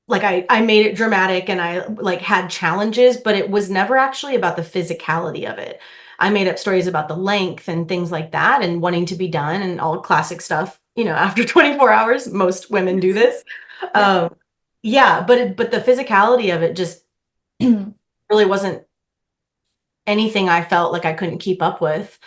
like I made it dramatic and I like had challenges, but it was never actually about the physicality of it. I made up stories about the length and things like that and wanting to be done and all classic stuff, after 24 hours. Most women do this. Yeah. Um, yeah, but the physicality of it just really wasn't anything I felt like I couldn't keep up with.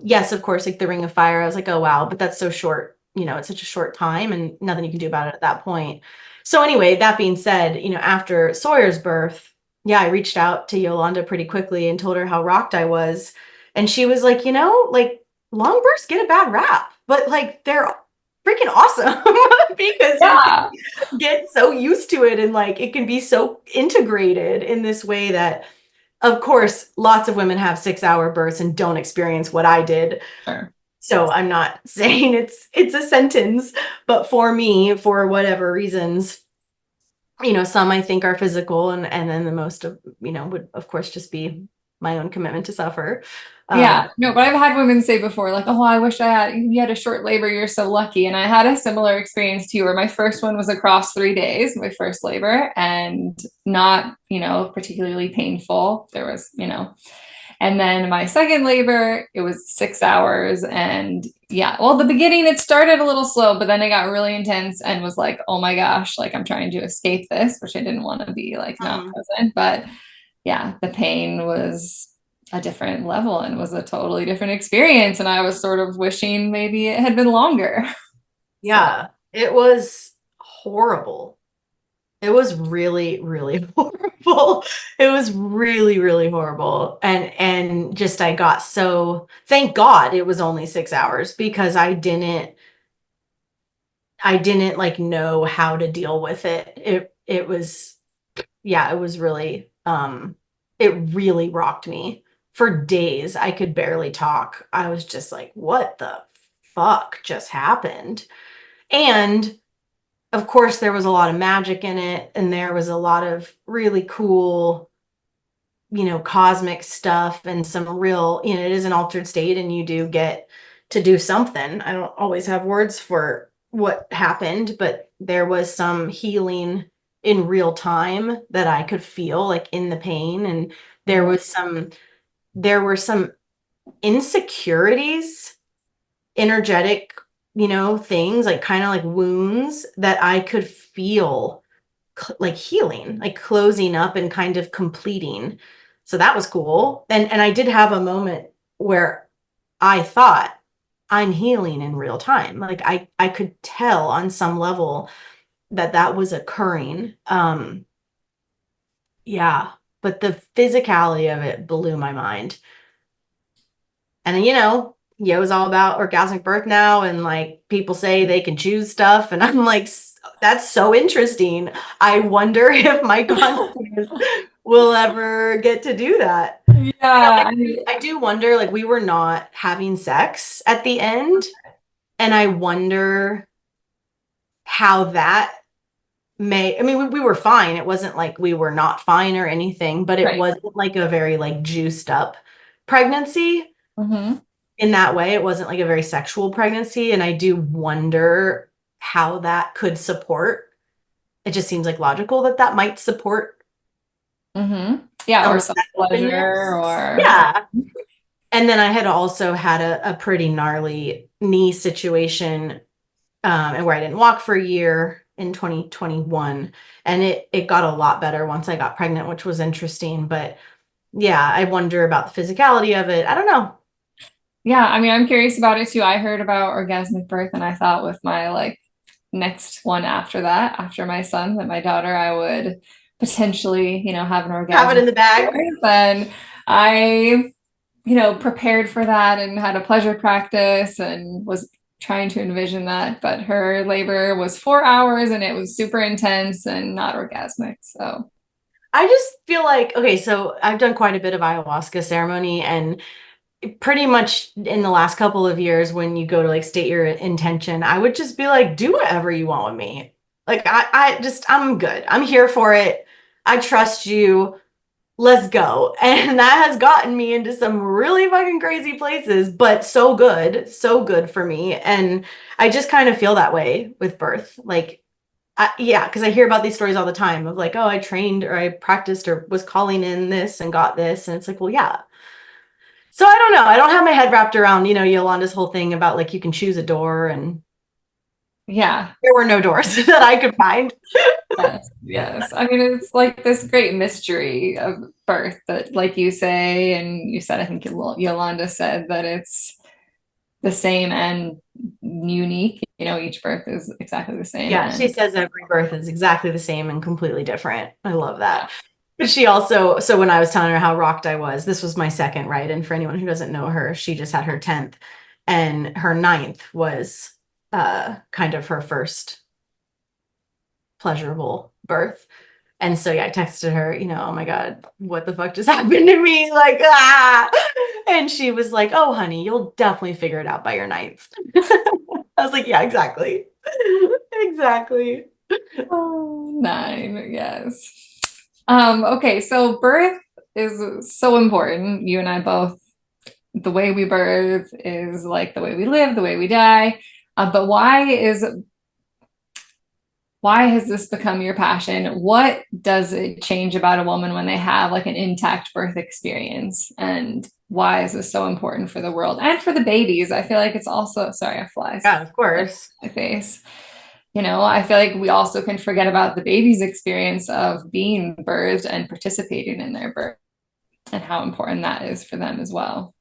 Yes, of course, like the Ring of Fire, I was like, oh wow, but that's so short, it's such a short time and nothing you can do about it at that point. So anyway, that being said, after Sawyer's birth, yeah, I reached out to Yolanda pretty quickly and told her how rocked I was. And she was like, like long births get a bad rap, but like they're freaking awesome because you can Yeah. get so used to it and like it can be so integrated in this way that of course, lots of women have 6-hour births and don't experience what I did. Sure. So I'm not saying it's a sentence, but for me, for whatever reasons, some I think are physical and then the most of, would of course just be my own commitment to suffer. Yeah, no, but I've had women say before, like, oh, I wish you had a short labor, you're so lucky. And I had a similar experience to you where my first one was across 3 days, my first labor, and not, particularly painful. There was, and then my second labor, it was 6 hours. And yeah, well, the beginning, it started a little slow, but then it got really intense and was like, oh my gosh, like I'm trying to escape this, which I didn't want to be like not present. But yeah, the pain was a different level and was a totally different experience. And I was sort of wishing maybe it had been longer. So, Yeah, it was horrible. It was really, really horrible. It was really, really horrible. And just I got so thank God it was only 6 hours because I didn't like know how to deal with it. It was yeah, it was really it really rocked me. For days I could barely talk. I was just like, what the fuck just happened? And of course, there was a lot of magic in it, and there was a lot of really cool, cosmic stuff and some real, it is an altered state, and you do get to do something. I don't always have words for what happened, but there was some healing in real time that I could feel, like in the pain, and there was some, there were some insecurities, energetic, things like kind of like wounds that I could feel like healing, like closing up and kind of completing. So that was cool. And I did have a moment where I thought I'm healing in real time. Like I could tell on some level that that was occurring. Yeah, but the physicality of it blew my mind. And Yo's all about orgasmic birth now, and like people say they can choose stuff, and I'm like, that's so interesting. I wonder if my consciousness will ever get to do that. And yeah, I do wonder, like we were not having sex at the end, and I wonder how that I mean, we were fine. It wasn't like we were not fine or anything, but it right. wasn't like a very like juiced up pregnancy. Mm-hmm. In that way. It wasn't like a very sexual pregnancy. And I do wonder how that could support. It just seems like logical that that might support Mm-hmm. Yeah, some or of that self-pleasure openness. or Yeah. And then I had also had a pretty gnarly knee situation, and where I didn't walk for a year in 2021. And it got a lot better once I got pregnant, which was interesting. But yeah, I wonder about the physicality of it. I don't know. yeah, I mean, I'm curious about it too. I heard about orgasmic birth and I thought with my like next one after that, after my son, that my daughter, I would potentially, have an Have it orgasmic in the bag. birth. And I prepared for that and had a pleasure practice and was trying to envision that. But her labor was 4 hours and it was super intense and not orgasmic. So, I just feel like, okay, so I've done quite a bit of ayahuasca ceremony, and pretty much in the last couple of years, when you go to like state your intention, I would just be like, do whatever you want with me. Like, I'm good. I'm here for it. I trust you. let's go. And that has gotten me into some really fucking crazy places, but so good for me. And I just kind of feel that way with birth. Like, yeah, because I hear about these stories all the time of like, oh, I trained or I practiced or was calling in this and got this. And it's like, well, yeah. So I don't know. I don't have my head wrapped around, Yolanda's whole thing about like you can choose a door, and Yeah. there were no doors that I could find. Yes, yes. I mean, it's like this great mystery of birth that, like you say, and you said, I think Yolanda said that it's the same and unique. Each birth is exactly the same. Yeah, she And says every birth is exactly the same and completely different. I love yeah, that. But she also, so when I was telling her how rocked I was, this was my second, right? And for anyone who doesn't know her, she just had her 10th, and her ninth was kind of her first pleasurable birth. And so yeah, I texted her, oh my God, what the fuck just happened to me? Like, ah. And she was like, oh honey, you'll definitely figure it out by your ninth. I was like, yeah, exactly. Exactly. oh, 9, yes. Okay, so birth is so important. You and I both, the way we birth is like the way we live, the way we die. But why has this become your passion? What does it change about a woman when they have like an intact birth experience? And why is this so important for the world and for the babies? I feel like it's also, sorry, I flies Yeah, of course. my face. I feel like we also can forget about the baby's experience of being birthed and participating in their birth and how important that is for them as well.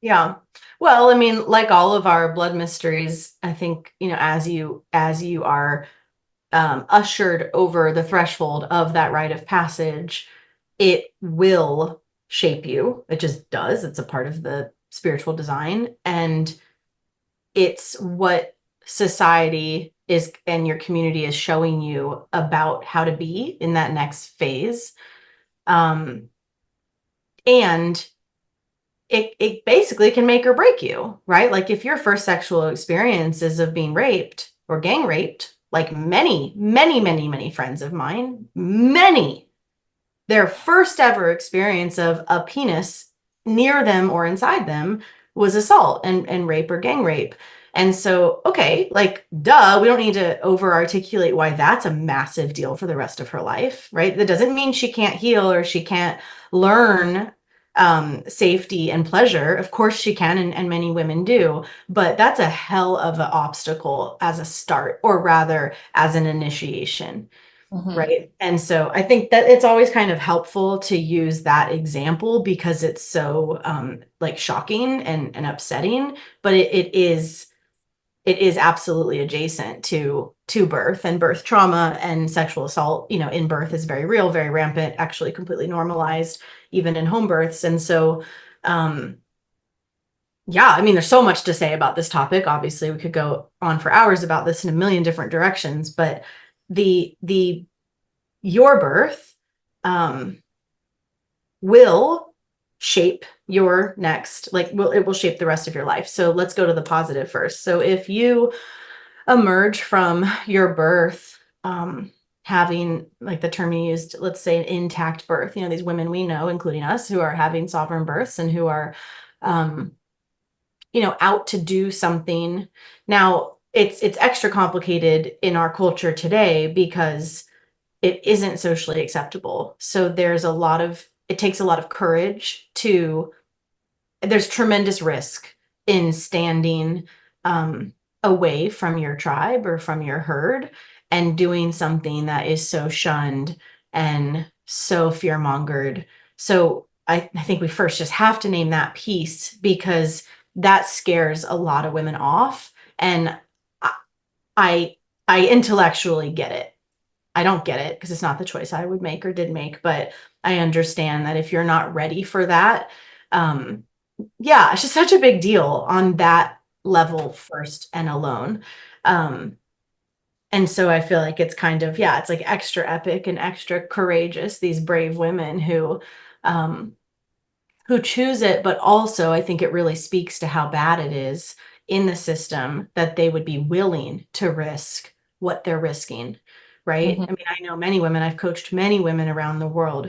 Yeah. Well, I mean, like all of our blood mysteries, I think, as you are ushered over the threshold of that rite of passage, it will shape you. It just does. It's a part of the spiritual design. And it's what society is and your community is showing you about how to be in that next phase. Um, and it basically can make or break you, right? Like if your first sexual experiences of being raped or gang raped, like many, many, many, many friends of mine, many, their first ever experience of a penis near them or inside them was assault and rape or gang rape. And so, okay, like, duh, we don't need to over articulate why that's a massive deal for the rest of her life, right? That doesn't mean she can't heal or she can't learn safety and pleasure. Of course she can, and many women do, but that's a hell of an obstacle as a start, or rather as an initiation. Mhm. Right. And so I think that it's always kind of helpful to use that example because it's so like shocking and upsetting, but it is absolutely adjacent to birth and birth trauma, and sexual assault, in birth is very real, very rampant, actually completely normalized, even in home births. And so um yeah, I mean, there's so much to say about this topic. Obviously, we could go on for hours about this in a million different directions, but the your birth um, will shape your next, like, it will shape the rest of your life. So let's go to the positive first. So if you emerge from your birth having, like the term you used, let's say an intact birth, these women we know, including us, who are having sovereign births and who are um, out to do something. Now it's extra complicated in our culture today because it isn't socially acceptable. So it takes a lot of courage there's tremendous risk in standing away from your tribe or from your herd and doing something that is so shunned and so fear-mongered. So I think we first just have to name that piece because that scares a lot of women off. And I, I I intellectually get it. I don't get it because it's not the choice I would make or did make, but I understand that if you're not ready for that, um, yeah, it's just such a big deal on that level first and alone. Um, and so I feel like it's kind of, yeah, it's like extra epic and extra courageous, these brave women um, who choose it, but also I think it really speaks to how bad it is in the system that they would be willing to risk what they're risking, right? Mhm. I mean, I know many women, I've coached many women around the world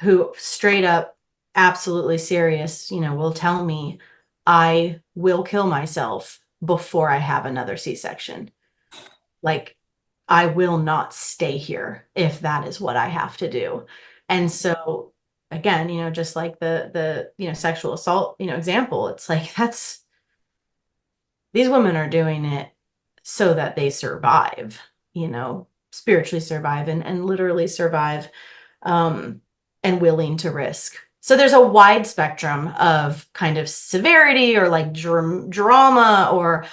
who straight up, absolutely serious, will tell me, I will kill myself before I have another C-section. Like, I will not stay here if that is what I have to do. And so again, just like the sexual assault, example, it's like these women are doing it so that they survive, spiritually survive and literally survive, um, and willing to risk. So there's a wide spectrum of kind of severity or like drama, or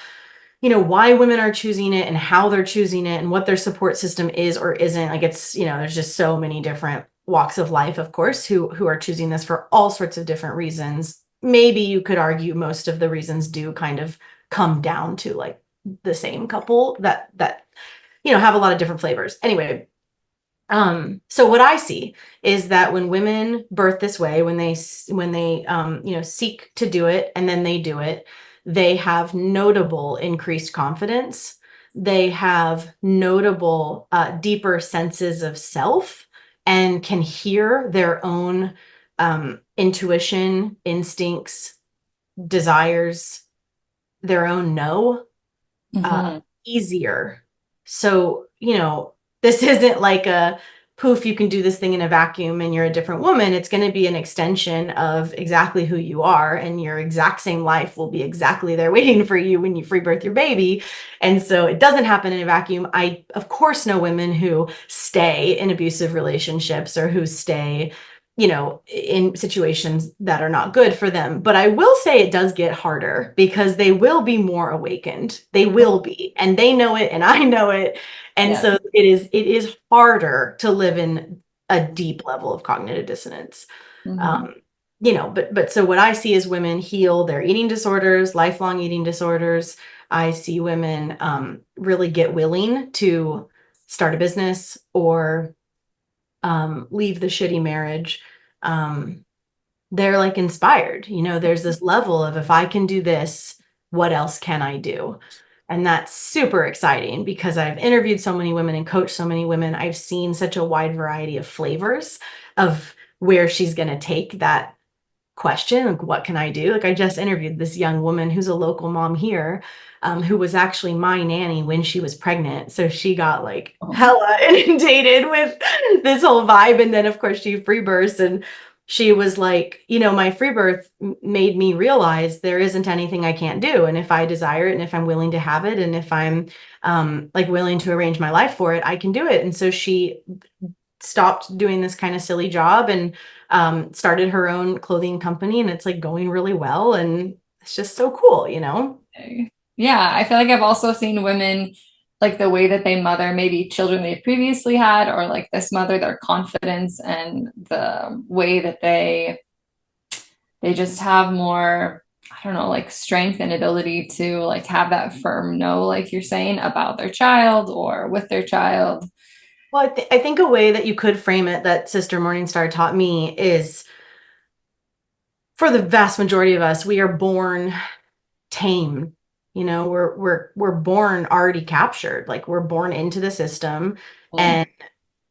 why women are choosing it and how they're choosing it and what their support system is or isn't. Like, it's, there's just so many different walks of life, of course, who are choosing this for all sorts of different reasons. Maybe you could argue most of the reasons do kind of come down to like the same couple that have a lot of different flavors. Anyway, so what I see is that when women birth this way, when they seek to do it and then they do it, they have notable increased confidence. They have notable deeper senses of self and can hear their own intuition, instincts, desires, their own no, Mm-hmm. easier. So, this isn't like a poof, you can do this thing in a vacuum and you're a different woman. It's going to be an extension of exactly who you are, and your exact same life will be exactly there waiting for you when you free birth your baby. And so it doesn't happen in a vacuum. I, of course, know women who stay in abusive relationships or who stay in situations that are not good for them. But I will say it does get harder because they will be more awakened. They will be, and they know it, and I know it. And Yeah. so it is harder to live in a deep level of cognitive dissonance. Mm-hmm. Um, but so what I see is women heal their eating disorders, lifelong eating disorders. I see women really get willing to start a business or leave the shitty marriage. um, they're like inspired. There's this level of, if I can do this, what else can I do? And that's super exciting because I've interviewed so many women and coached so many women. I've seen such a wide variety of flavors of where she's going to take that question, like, what can I do? Like, I just interviewed this young woman who's a local mom here, who was actually my nanny when she was pregnant. So she got like Oh, hella inundated with this whole vibe. And then of course she free births, and she was like, my free birth made me realize there isn't anything I can't do. And if I desire it, and if I'm willing to have it, and if I'm like willing to arrange my life for it, I can do it. And so she stopped doing this kind of silly job and started her own clothing company, and it's like going really well, and it's just so cool. okay. Yeah, I feel like I've also seen women like the way that they mother maybe children they've previously had, or like this mother, their confidence and the way that they just have more, I don't know, like strength and ability to like have that firm no, like you're saying, about their child or with their child. Well, I think a way that you could frame it that Sister Morningstar taught me is, for the vast majority of us, we are born tame. We're born already captured. Like, we're born into the system, Mm.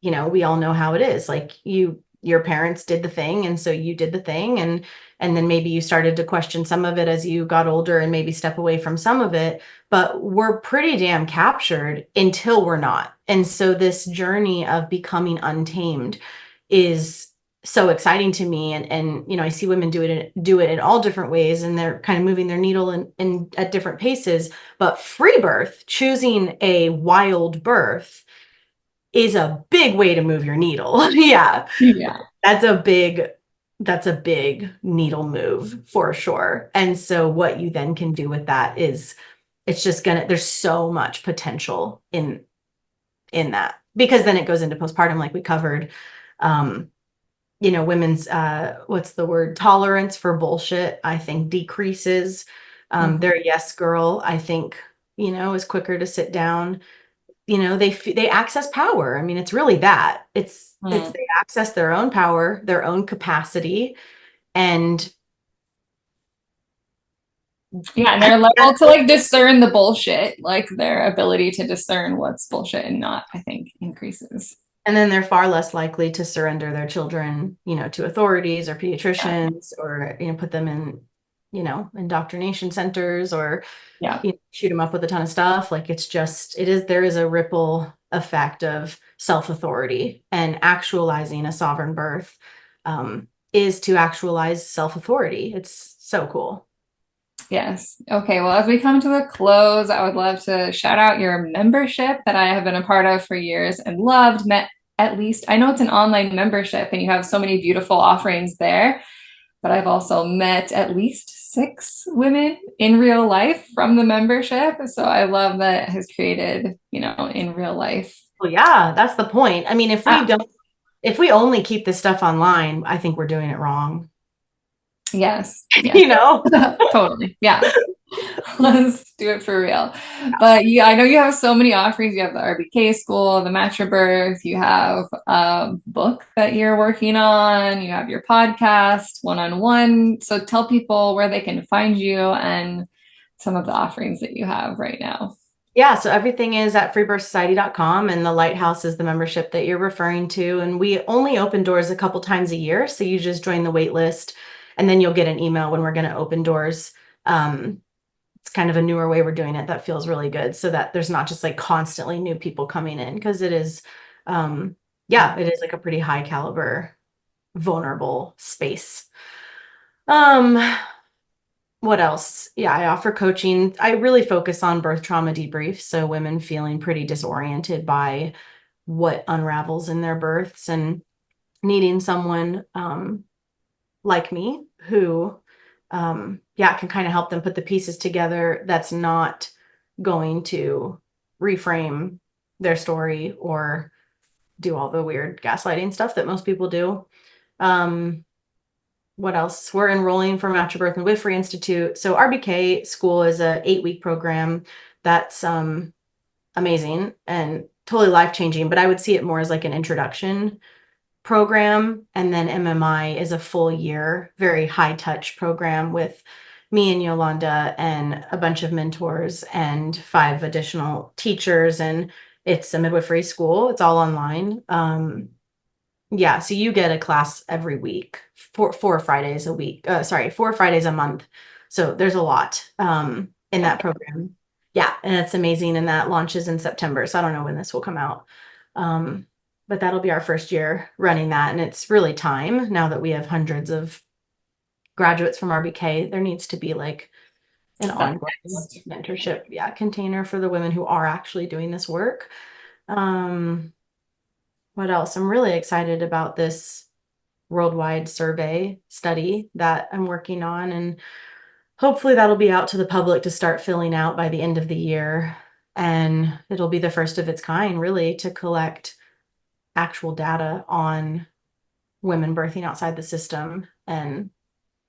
and we all know how it is. Like, your parents did the thing, and so you did the thing, and then maybe you started to question some of it as you got older and maybe step away from some of it, but we're pretty damn captured until we're not. And so this journey of becoming untamed is so exciting to me, and I see women do it in all different ways, and they're kind of moving their needle in at different paces. But free birth, choosing a wild birth, is a big way to move your needle. Yeah. Yeah. That's a big needle move for sure. And so what you then can do with that is, there's so much potential in that, because then it goes into postpartum, like we covered. Women's what's the word, tolerance for bullshit, I think, decreases. Mhm. Their yes girl, I think, is quicker to sit down. They access power. I mean, it's really that. It's Mm. they access their own power, their own capacity, and Yeah, and their level to like discern the bullshit, like their ability to discern what's bullshit and not, I think increases. And then they're far less likely to surrender their children, to authorities or pediatricians, or, put them in, indoctrination centers, or, Yeah. shoot them up with a ton of stuff. Like there is a ripple effect of self-authority, and actualizing a sovereign birth is to actualize self-authority. It's so cool. Yes. Okay. Well, as we come to a close, I would love to shout out your membership that I have been a part of for years and loved. Met at least, I know it's an online membership and you have so many beautiful offerings there, but I've also met at least 6 women in real life from the membership. So I love that it has created, in real life. Well, yeah, that's the point. I mean, Ah, if we only keep this stuff online, I think we're doing it wrong. yes. Yes. You know? Totally. Yeah. Let's do it for real. But yeah, I know you have so many offerings. You have the RBK school, the Match Your Birth, you have a book that you're working on, you have your podcast, one-on-one. So tell people where they can find you and some of the offerings that you have right now. Yeah, so everything is at freebirthsociety.com, and the Lighthouse is the membership that you're referring to. And we only open doors a couple times a year. So you just join the wait list, and then you'll get an email when we're going to open doors. It's kind of a newer way we're doing it that feels really good, so that there's not just like constantly new people coming in, because it is, it is like a pretty high caliber, vulnerable space. What else? Yeah, I offer coaching. I really focus on birth trauma debriefs. So women feeling pretty disoriented by what unravels in their births, and needing someone like me who, can kind of help them put the pieces together. That's not going to reframe their story or do all the weird gaslighting stuff that most people do. What else? We're enrolling for Match Your Birth Midwifery Institute. So RBK school is a 8-week program that's amazing and totally life-changing, but I would see it more as like an introduction program. And then MMI is a full year, very high touch program with me and Yolanda and a bunch of mentors and 5 additional teachers. And it's a midwifery school. It's all online. Yeah, so you get a class every week, 4 Fridays a week. 4 Fridays a month. So there's a lot in that program. Yeah, and it's amazing. And that launches in September. So I don't know when this will come out. But that'll be our first year running that. And it's really time, now that we have hundreds of graduates from RBK, there needs to be like an ongoing mentorship, container for the women who are actually doing this work. What else? I'm really excited about this worldwide survey study that I'm working on, and hopefully that'll be out to the public to start filling out by the end of the year. And it'll be the first of its kind, really, to collect actual data on women birthing outside the system. And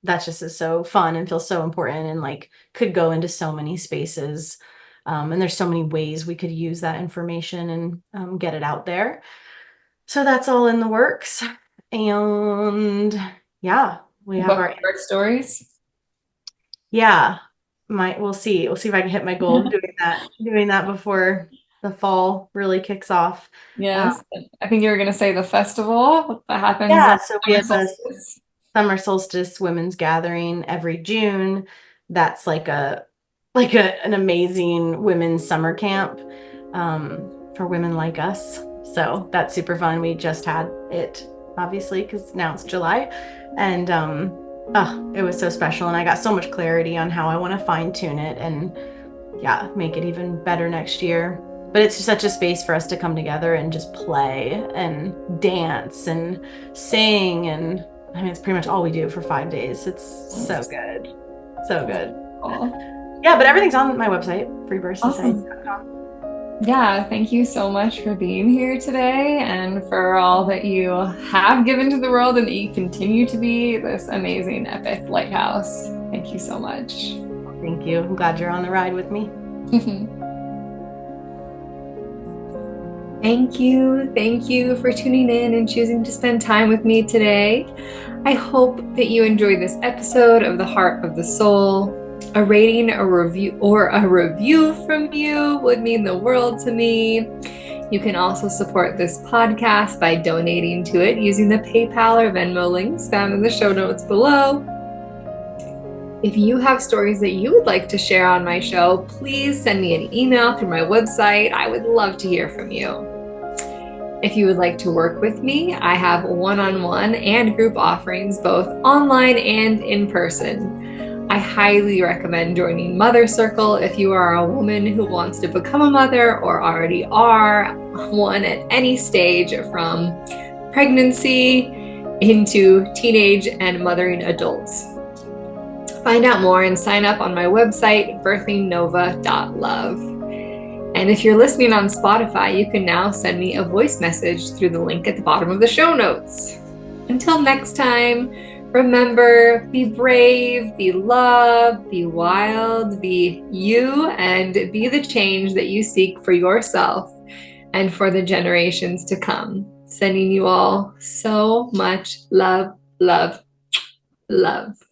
that just is so fun and feels so important, and like could go into so many spaces. And there's so many ways we could use that information and get it out there. So that's all in the works. And yeah, we have our birth stories. Yeah, we'll see. We'll see if I can hit my goal of doing that before the fall really kicks off. Yes. I think you were going to say the festival that happens. Yeah, so we have a solstice. summer solstice women's gathering every June. That's like an amazing women's summer camp for women like us. So that's super fun. We just had it, obviously, because now it's July, and it was so special. And I got so much clarity on how I want to fine tune it and make it even better next year. But it's just such a space for us to come together and just play and dance and sing. And I mean, it's pretty much all we do for 5 days. It's so good. So good. Cool. Yeah, but everything's on my website, freebirthsociety.com. Yeah, thank you so much for being here today and for all that you have given to the world and that you continue to be this amazing, epic lighthouse. Thank you so much. Thank you. I'm glad you're on the ride with me. Thank you. Thank you for tuning in and choosing to spend time with me today. I hope that you enjoyed this episode of The Heart of the Soul. A rating, a review from you would mean the world to me. You can also support this podcast by donating to it using the PayPal or Venmo links found in the show notes below. If you have stories that you would like to share on my show, please send me an email through my website. I would love to hear from you. If you would like to work with me, I have one-on-one and group offerings both online and in person. I highly recommend joining Mother Circle if you are a woman who wants to become a mother or already are one at any stage from pregnancy into teenage and mothering adults. Find out more and sign up on my website, birthingnova.love. And if you're listening on Spotify, you can now send me a voice message through the link at the bottom of the show notes. Until next time, remember, be brave, be loved, be wild, be you, and be the change that you seek for yourself and for the generations to come. Sending you all so much love, love, love.